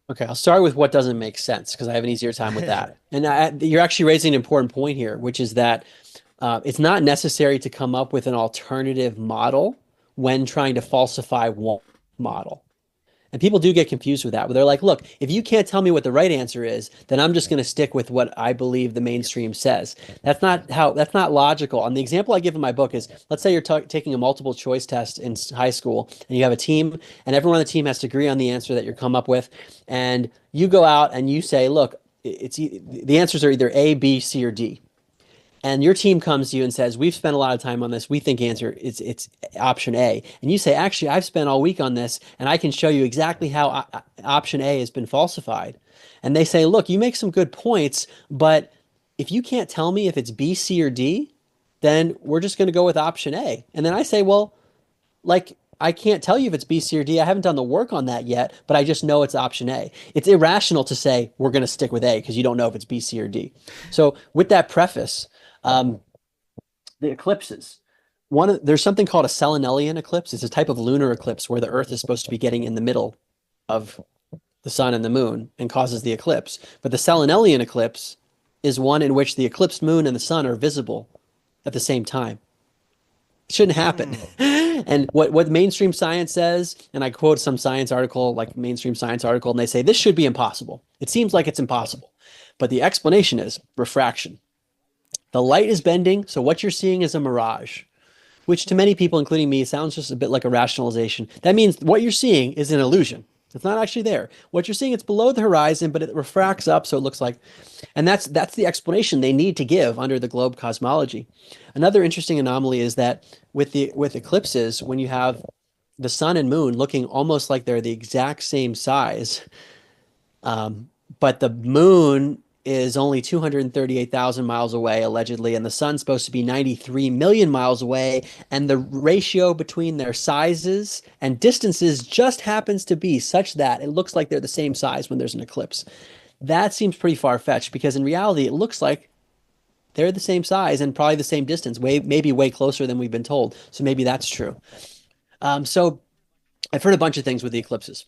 Okay, I'll start with what doesn't make sense because I have an easier time with that. And you're actually raising an important point here, which is that it's not necessary to come up with an alternative model when trying to falsify one model. And people do get confused with that, but they're like, look, if you can't tell me what the right answer is, then I'm just going to stick with what I believe the mainstream says. That's not logical. And the example I give in my book is, let's say you're taking a multiple choice test in high school and you have a team and everyone on the team has to agree on the answer that you come up with. And you go out and you say, look, the answers are either A, B, C, or D. And your team comes to you and says, we've spent a lot of time on this. We think answer it's option A. And you say, actually, I've spent all week on this, and I can show you exactly how option A has been falsified. And they say, look, you make some good points, but if you can't tell me if it's B, C, or D, then we're just going to go with option A. And then I say, well, like, I can't tell you if it's B, C, or D. I haven't done the work on that yet, but I just know it's option A. It's irrational to say we're going to stick with A because you don't know if it's B, C, or D. So with that preface, the eclipses. There's something called a Selenelian eclipse. It's a type of lunar eclipse where the Earth is supposed to be getting in the middle of the sun and the moon and causes the eclipse. But the Selenelian eclipse is one in which the eclipsed moon and the sun are visible at the same time. It shouldn't happen. And what mainstream science says, and I quote some science article, like mainstream science article, and they say this should be impossible. It seems like it's impossible. But the explanation is refraction. The light is bending, so what you're seeing is a mirage, which to many people, including me, sounds just a bit like a rationalization. That means what you're seeing is an illusion. It's not actually there. What you're seeing, it's below the horizon, but it refracts up, so it looks like, and that's the explanation they need to give under the globe cosmology. Another interesting anomaly is that with eclipses, when you have the sun and moon looking almost like they're the exact same size, um, but the moon is only 238,000 miles away, allegedly, and the sun's supposed to be 93 million miles away. And the ratio between their sizes and distances just happens to be such that it looks like they're the same size when there's an eclipse. That seems pretty far-fetched because in reality, it looks like they're the same size and probably the same distance, maybe way closer than we've been told. So maybe that's true. So I've heard a bunch of things with the eclipses.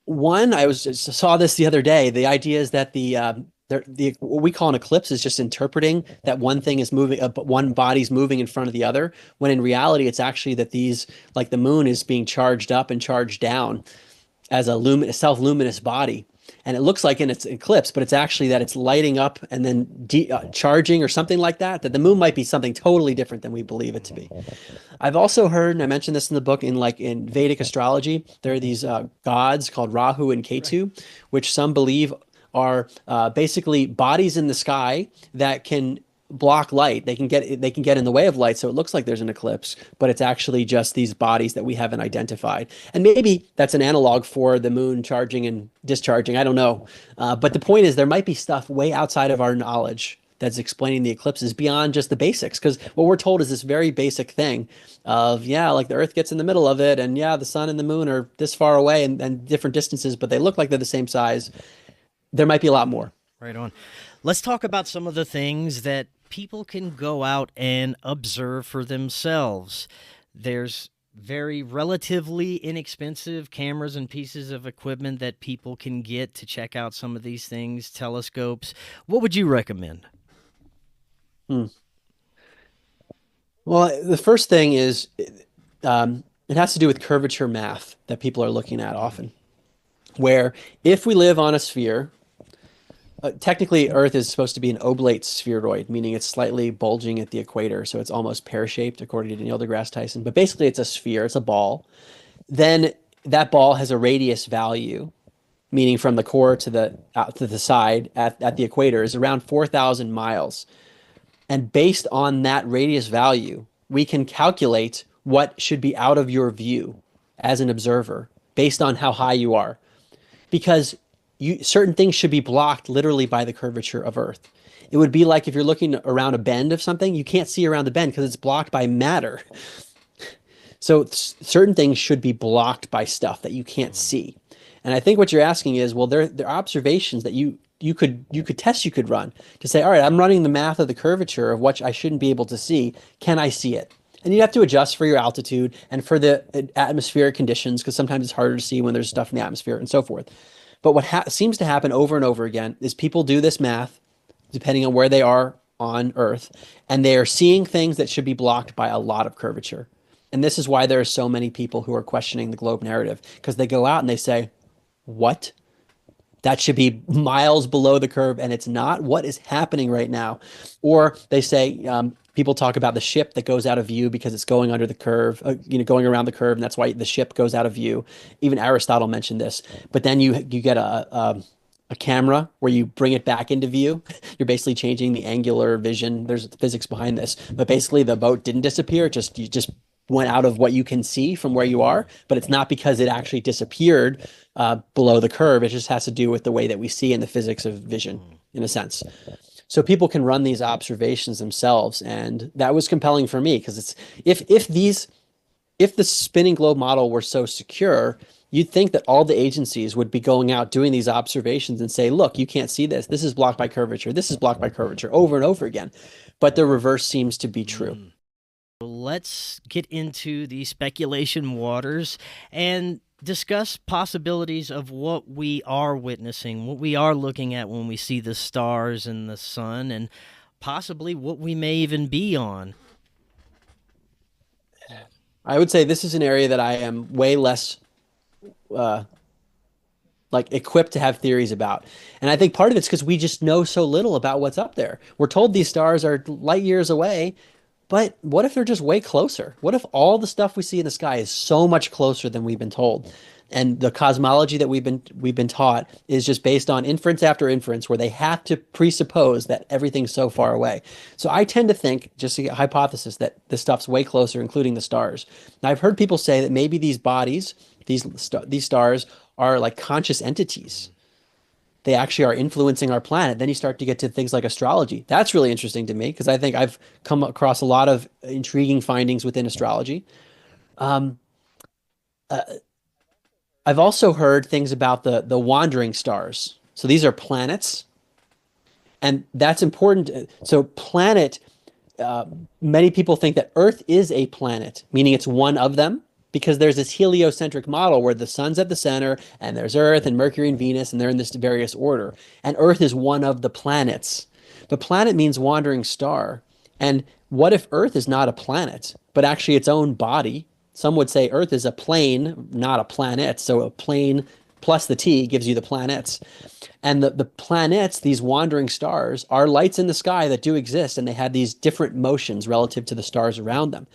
One, I saw this the other day. The idea is that the what we call an eclipse is just interpreting that one thing is moving, one body's moving in front of the other, when in reality it's actually that these, like the moon, is being charged up and charged down as a luminous, self-luminous body. And it looks like in its eclipse, but it's actually that it's lighting up and then charging or something like that, that the moon might be something totally different than we believe it to be. I've also heard, and I mentioned this in the book, in Vedic astrology, there are these gods called Rahu and Ketu, which some believe are basically bodies in the sky that can block light. They can get in the way of light, so it looks like there's an eclipse, but it's actually just these bodies that we haven't identified. And maybe that's an analog for the moon charging and discharging. I don't know. But the point is, there might be stuff way outside of our knowledge that's explaining the eclipses beyond just the basics. Because what we're told is this very basic thing of, yeah, like the Earth gets in the middle of it, and yeah, the sun and the moon are this far away and different distances, but they look like they're the same size. There might be a lot more. Right on. Let's talk about some of the things that people can go out and observe for themselves. There's very relatively inexpensive cameras and pieces of equipment that people can get to check out some of these things, telescopes. What would you recommend? Hmm. Well, the first thing is it has to do with curvature math that people are looking at often, where if we live on a sphere, technically Earth is supposed to be an oblate spheroid, meaning it's slightly bulging at the equator, so it's almost pear-shaped, according to Neil deGrasse Tyson. But basically, it's a sphere, it's a ball. Then that ball has a radius value, meaning from the core to the out to the side at the equator is around 4,000 miles. And based on that radius value, we can calculate what should be out of your view as an observer based on how high you are. Because certain things should be blocked literally by the curvature of Earth. It would be like if you're looking around a bend of something, you can't see around the bend because it's blocked by matter. So certain things should be blocked by stuff that you can't see. And I think what you're asking is, well, there are observations that you could test, you could run to say, all right, I'm running the math of the curvature of what I shouldn't be able to see. Can I see it? And you have to adjust for your altitude and for the atmospheric conditions, because sometimes it's harder to see when there's stuff in the atmosphere and so forth. But what seems to happen over and over again is people do this math, depending on where they are on Earth, and they are seeing things that should be blocked by a lot of curvature. And this is why there are so many people who are questioning the globe narrative, because they go out and they say, what? That should be miles below the curve, and it's not. What is happening right now? Or they say, people talk about the ship that goes out of view because it's going under the curve, going around the curve, and that's why the ship goes out of view. Even Aristotle mentioned this. But then you get a camera where you bring it back into view. You're basically changing the angular vision. There's physics behind this, but basically the boat didn't disappear. You just went out of what you can see from where you are, but it's not because it actually disappeared below the curve. It just has to do with the way that we see in the physics of vision, in a sense. So people can run these observations themselves, and that was compelling for me because it's if the spinning globe model were so secure, you'd think that all the agencies would be going out doing these observations and say, look, you can't see this. This is blocked by curvature. This is blocked by curvature over and over again. But the reverse seems to be true. Let's get into the speculation waters and discuss possibilities of what we are witnessing, what we are looking at when we see the stars and the sun, and possibly what we may even be on. I would say this is an area that I am way less equipped to have theories about. And I think part of it's because we just know so little about what's up there. We're told these stars are light years away, But what if they're just way closer? What if all the stuff we see in the sky is so much closer than we've been told? And the cosmology that we've been taught is just based on inference after inference, where they have to presuppose that everything's so far away. So I tend to think, just a hypothesis, that this stuff's way closer, including the stars. Now I've heard people say that maybe these bodies, these stars, are like conscious entities. They actually are influencing our planet. Then you start to get to things like astrology. That's really interesting to me because I think I've come across a lot of intriguing findings within astrology. Um, uh, I've also heard things about the wandering stars. So these are planets, and that's important. So planet, uh, many people think that Earth is a planet, meaning it's one of them, because there's this heliocentric model where the sun's at the center, and there's Earth and Mercury and Venus, and they're in this various order. And Earth is one of the planets. But planet means wandering star. And what if Earth is not a planet, but actually its own body? Some would say Earth is a plane, not a planet. So a plane plus the T gives you the planets. And the planets, these wandering stars, are lights in the sky that do exist, and they have these different motions relative to the stars around them.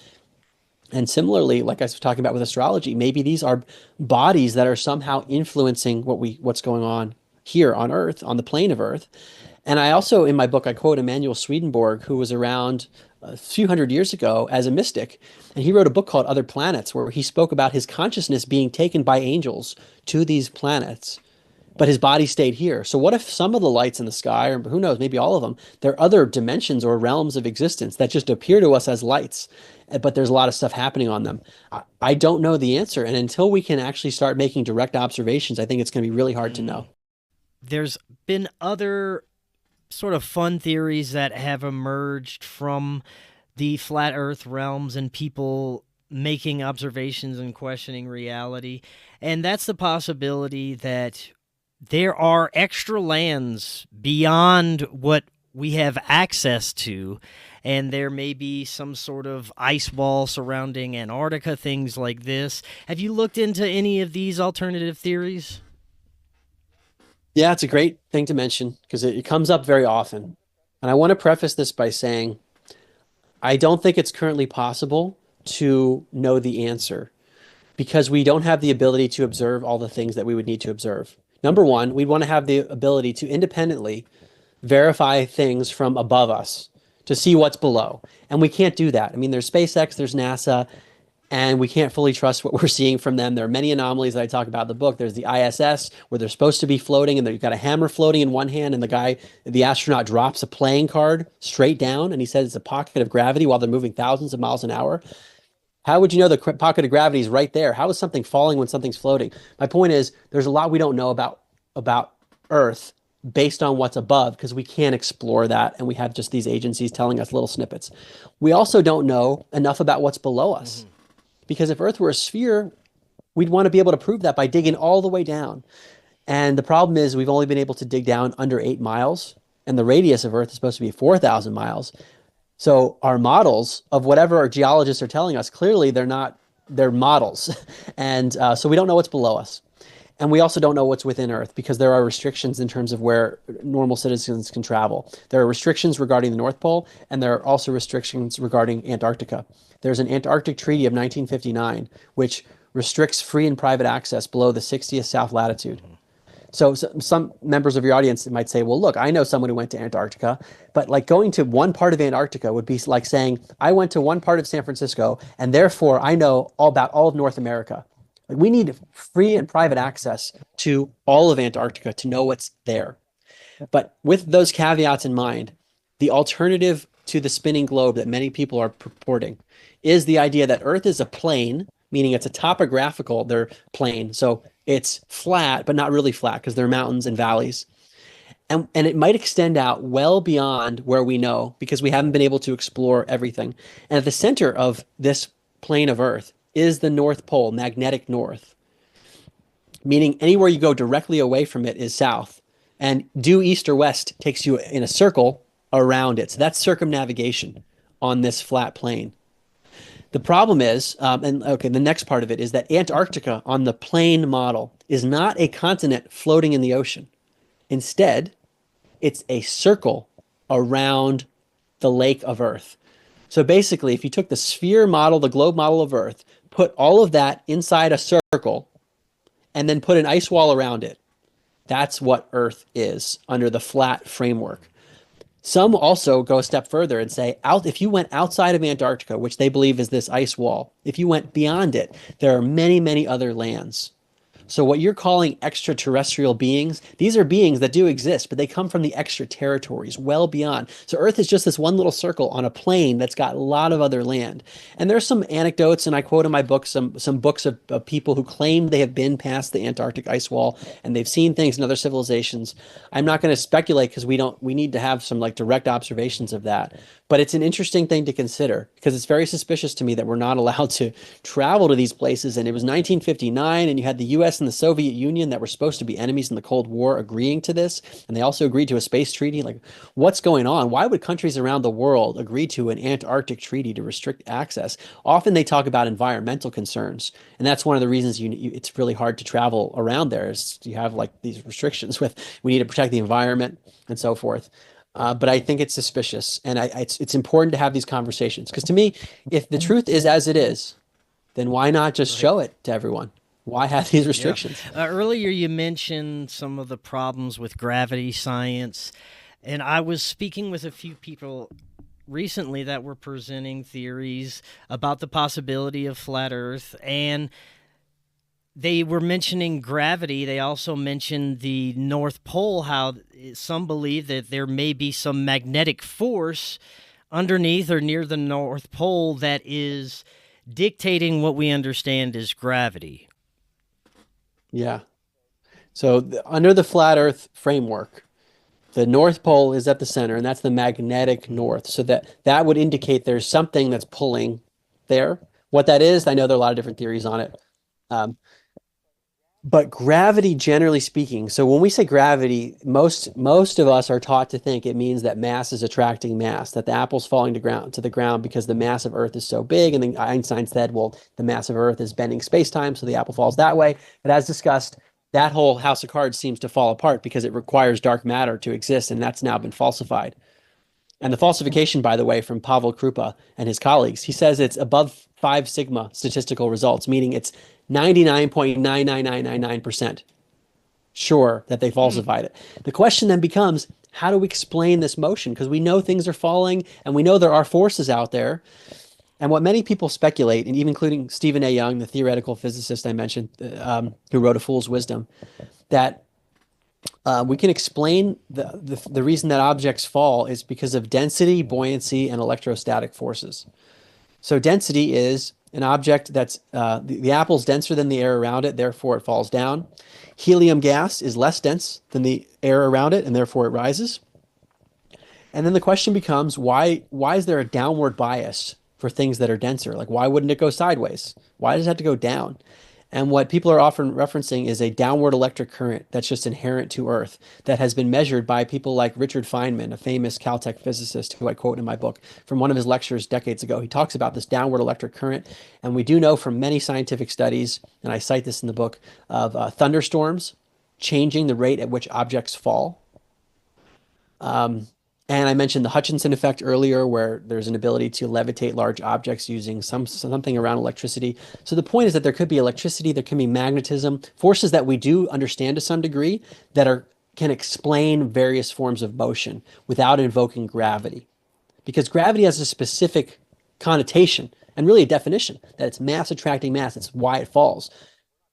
And similarly, like I was talking about with astrology, maybe these are bodies that are somehow influencing what's going on here on Earth, on the plane of Earth. And I also, in my book, I quote Emanuel Swedenborg, who was around a few hundred years ago as a mystic. And he wrote a book called Other Planets, where he spoke about his consciousness being taken by angels to these planets, but his body stayed here. So what if some of the lights in the sky, or who knows, maybe all of them, there are other dimensions or realms of existence that just appear to us as lights, but there's a lot of stuff happening on them. I don't know the answer. And until we can actually start making direct observations, I think it's going to be really hard to know. There's been other sort of fun theories that have emerged from the flat earth realms and people making observations and questioning reality. And that's the possibility that there are extra lands beyond what we have access to, and there may be some sort of ice wall surrounding Antarctica, things like this. Have you looked into any of these alternative theories? Yeah, it's a great thing to mention because it comes up very often. And I want to preface this by saying I don't think it's currently possible to know the answer because we don't have the ability to observe all the things that we would need to observe. Number one, we want to have the ability to independently verify things from above us to see what's below. And we can't do that. I mean, there's SpaceX, there's NASA, and we can't fully trust what we're seeing from them. There are many anomalies that I talk about in the book. There's the ISS where they're supposed to be floating, and you've got a hammer floating in one hand, and the astronaut drops a playing card straight down, and he says it's a pocket of gravity while they're moving thousands of miles an hour. How would you know the pocket of gravity is right there? How is something falling when something's floating? My point is, there's a lot we don't know about Earth based on what's above because we can't explore that, and we have just these agencies telling us little snippets. We also don't know enough about what's below us because if Earth were a sphere, we'd want to be able to prove that by digging all the way down. And the problem is we've only been able to dig down under 8 miles, and the radius of Earth is supposed to be 4,000 miles. So our models of whatever our geologists are telling us, clearly they're models. And so we don't know what's below us. And we also don't know what's within Earth because there are restrictions in terms of where normal citizens can travel. There are restrictions regarding the North Pole, and there are also restrictions regarding Antarctica. There's an Antarctic Treaty of 1959, which restricts free and private access below the 60th south latitude. So some members of your audience might say, well, look, I know someone who went to Antarctica, but like going to one part of Antarctica would be like saying, I went to one part of San Francisco, and therefore I know all about all of North America. Like we need free and private access to all of Antarctica to know what's there. But with those caveats in mind, the alternative to the spinning globe that many people are purporting is the idea that Earth is a plane, meaning it's a topographical, they're plane. So it's flat, but not really flat because there are mountains and valleys. And it might extend out well beyond where we know because we haven't been able to explore everything. And at the center of this plane of Earth is the North Pole, magnetic north, meaning anywhere you go directly away from it is south. And due east or west takes you in a circle around it. So that's circumnavigation on this flat plane. The problem is, the next part of it is that Antarctica on the plane model is not a continent floating in the ocean. Instead, it's a circle around the lake of Earth. So basically, if you took the sphere model, the globe model of Earth, put all of that inside a circle, and then put an ice wall around it, that's what Earth is under the flat framework. Some also go a step further and say, if you went outside of Antarctica, which they believe is this ice wall, if you went beyond it, there are many, many other lands. So what you're calling extraterrestrial beings, these are beings that do exist, but they come from the extra territories, well beyond. So Earth is just this one little circle on a plane that's got a lot of other land. And there's some anecdotes, and I quote in my book some books of people who claim they have been past the Antarctic ice wall and they've seen things in other civilizations. I'm not going to speculate because we need to have some like direct observations of that. But it's an interesting thing to consider because it's very suspicious to me that we're not allowed to travel to these places. And it was 1959, and you had the US and the Soviet Union that were supposed to be enemies in the Cold War agreeing to this. And they also agreed to a space treaty. Like, what's going on? Why would countries around the world agree to an Antarctic treaty to restrict access? Often they talk about environmental concerns. And that's one of the reasons it's really hard to travel around there is you have like these restrictions with we need to protect the environment and so forth. But I think it's suspicious, and it's important to have these conversations because to me, if the truth is as it is, then why not just show it to everyone? Why have these restrictions? Yeah. Earlier, you mentioned some of the problems with gravity science, and I was speaking with a few people recently that were presenting theories about the possibility of flat Earth, and they were mentioning gravity. They also mentioned the North Pole, how some believe that there may be some magnetic force underneath or near the North Pole that is dictating what we understand as gravity. Yeah. So under the flat Earth framework, the North Pole is at the center, and that's the magnetic north. So that would indicate there's something that's pulling there. What that is, I know there are a lot of different theories on it. But gravity, generally speaking, so when we say gravity, most of us are taught to think it means that mass is attracting mass, that the apple's falling to the ground because the mass of Earth is so big. And then Einstein said, well, the mass of Earth is bending space-time, so the apple falls that way. But as discussed, that whole house of cards seems to fall apart because it requires dark matter to exist, and that's now been falsified. And the falsification, by the way, from Pavel Krupa and his colleagues, he says it's above 5 sigma statistical results, meaning it's 99.99999% sure that they falsified it. The question then becomes, how do we explain this motion? Because we know things are falling and we know there are forces out there. And what many people speculate, and even including Stephen A. Young, the theoretical physicist I mentioned, who wrote A Fool's Wisdom, that we can explain the reason that objects fall is because of density, buoyancy, and electrostatic forces. So density is an object that's the apple's denser than the air around it, therefore it falls down. Helium gas is less dense than the air around it, and therefore it rises. And then the question becomes, why is there a downward bias for things that are denser? Like, why wouldn't it go sideways? Why does it have to go down? And what people are often referencing is a downward electric current that's just inherent to Earth that has been measured by people like Richard Feynman, a famous Caltech physicist who I quote in my book from one of his lectures decades ago. He talks about this downward electric current. And we do know from many scientific studies, and I cite this in the book, of thunderstorms changing the rate at which objects fall. And I mentioned the Hutchinson effect earlier, where there's an ability to levitate large objects using something around electricity. So the point is that there could be electricity, there can be magnetism, forces that we do understand to some degree that can explain various forms of motion without invoking gravity. Because gravity has a specific connotation and really a definition that it's mass attracting mass. It's why it falls.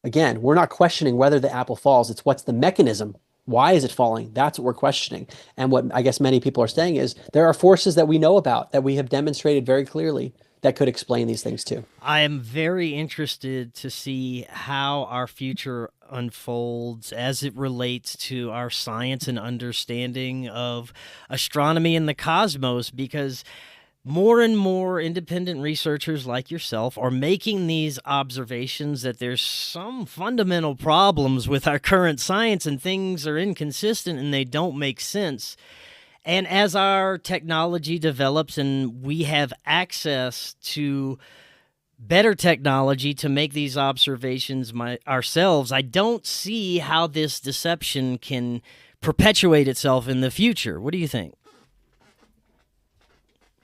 Again, we're not questioning whether the apple falls. It's what's the mechanism. Why is it falling? That's what we're questioning. And what I guess many people are saying is there are forces that we know about that we have demonstrated very clearly that could explain these things too. I am very interested to see how our future unfolds as it relates to our science and understanding of astronomy and the cosmos, because more and more independent researchers like yourself are making these observations that there's some fundamental problems with our current science and things are inconsistent and they don't make sense. And as our technology develops and we have access to better technology to make these observations ourselves, I don't see how this deception can perpetuate itself in the future. What do you think?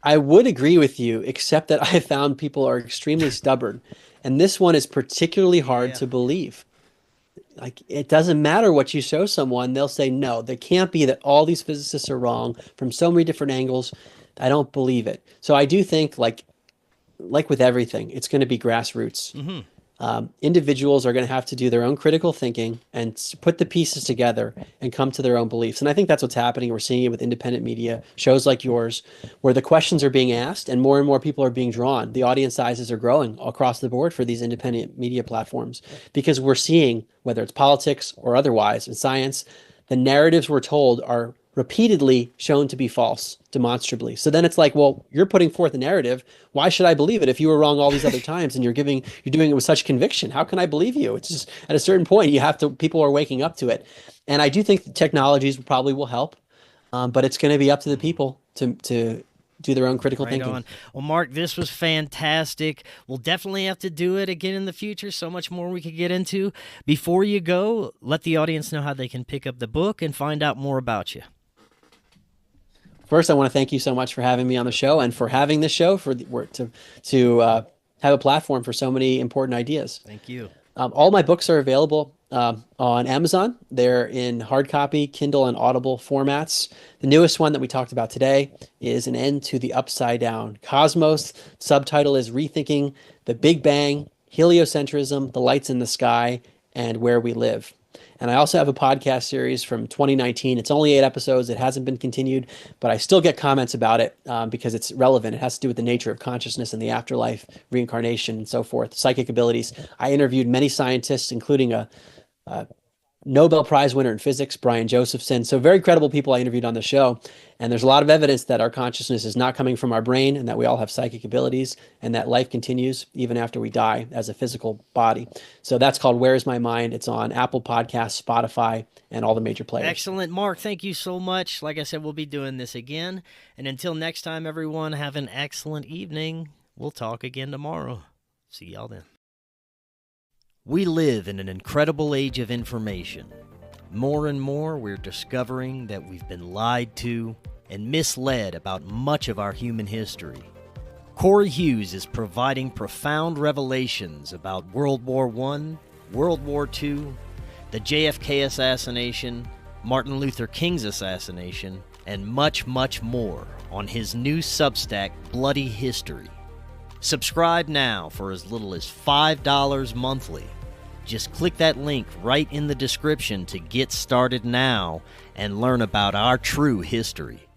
I would agree with you, except that I found people are extremely stubborn. And this one is particularly hard Yeah. to believe. Like, it doesn't matter what you show someone, they'll say, no, there can't be that all these physicists are wrong from so many different angles. I don't believe it. So I do think, like with everything, it's going to be grassroots. Hmm. Individuals are going to have to do their own critical thinking and put the pieces together and come to their own beliefs. And I think that's what's happening. We're seeing it with independent media, shows like yours, where the questions are being asked and more people are being drawn. The audience sizes are growing across the board for these independent media platforms because we're seeing, whether it's politics or otherwise in science, the narratives we're told are repeatedly shown to be false, demonstrably. So then it's like, well, you're putting forth a narrative. Why should I believe it if you were wrong all these other times and you're doing it with such conviction? How can I believe you? It's just at a certain point, people are waking up to it. And I do think the technologies probably will help, but it's going to be up to the people to do their own critical Right thinking. on. Well, Mark, this was fantastic. We'll definitely have to do it again in the future. So much more we could get into. Before you go, let the audience know how they can pick up the book and find out more about you. First, I want to thank you so much for having me on the show and for having this show to have a platform for so many important ideas. Thank you. All my books are available on Amazon. They're in hard copy, Kindle, and Audible formats. The newest one that we talked about today is An End to the Upside Down Cosmos. Subtitle is Rethinking the Big Bang, Heliocentrism, the Lights in the Sky, and Where We Live. And I also have a podcast series from 2019. It's only 8 episodes. It hasn't been continued, but I still get comments about it because it's relevant. It has to do with the nature of consciousness and the afterlife, reincarnation, and so forth, psychic abilities. I interviewed many scientists, including a Nobel Prize winner in physics, Brian Josephson. So very credible people I interviewed on the show. And there's a lot of evidence that our consciousness is not coming from our brain and that we all have psychic abilities and that life continues even after we die as a physical body. So that's called Where Is My Mind? It's on Apple Podcasts, Spotify, and all the major players. Excellent. Mark, thank you so much. Like I said, we'll be doing this again. And until next time, everyone, have an excellent evening. We'll talk again tomorrow. See y'all then. We live in an incredible age of information. More and more, we're discovering that we've been lied to and misled about much of our human history. Cory Hughes is providing profound revelations about World War I, World War II, the JFK assassination, Martin Luther King's assassination, and much, much more on his new Substack, Bloody History. Subscribe now for as little as $5 monthly. Just click that link right in the description to get started now and learn about our true history.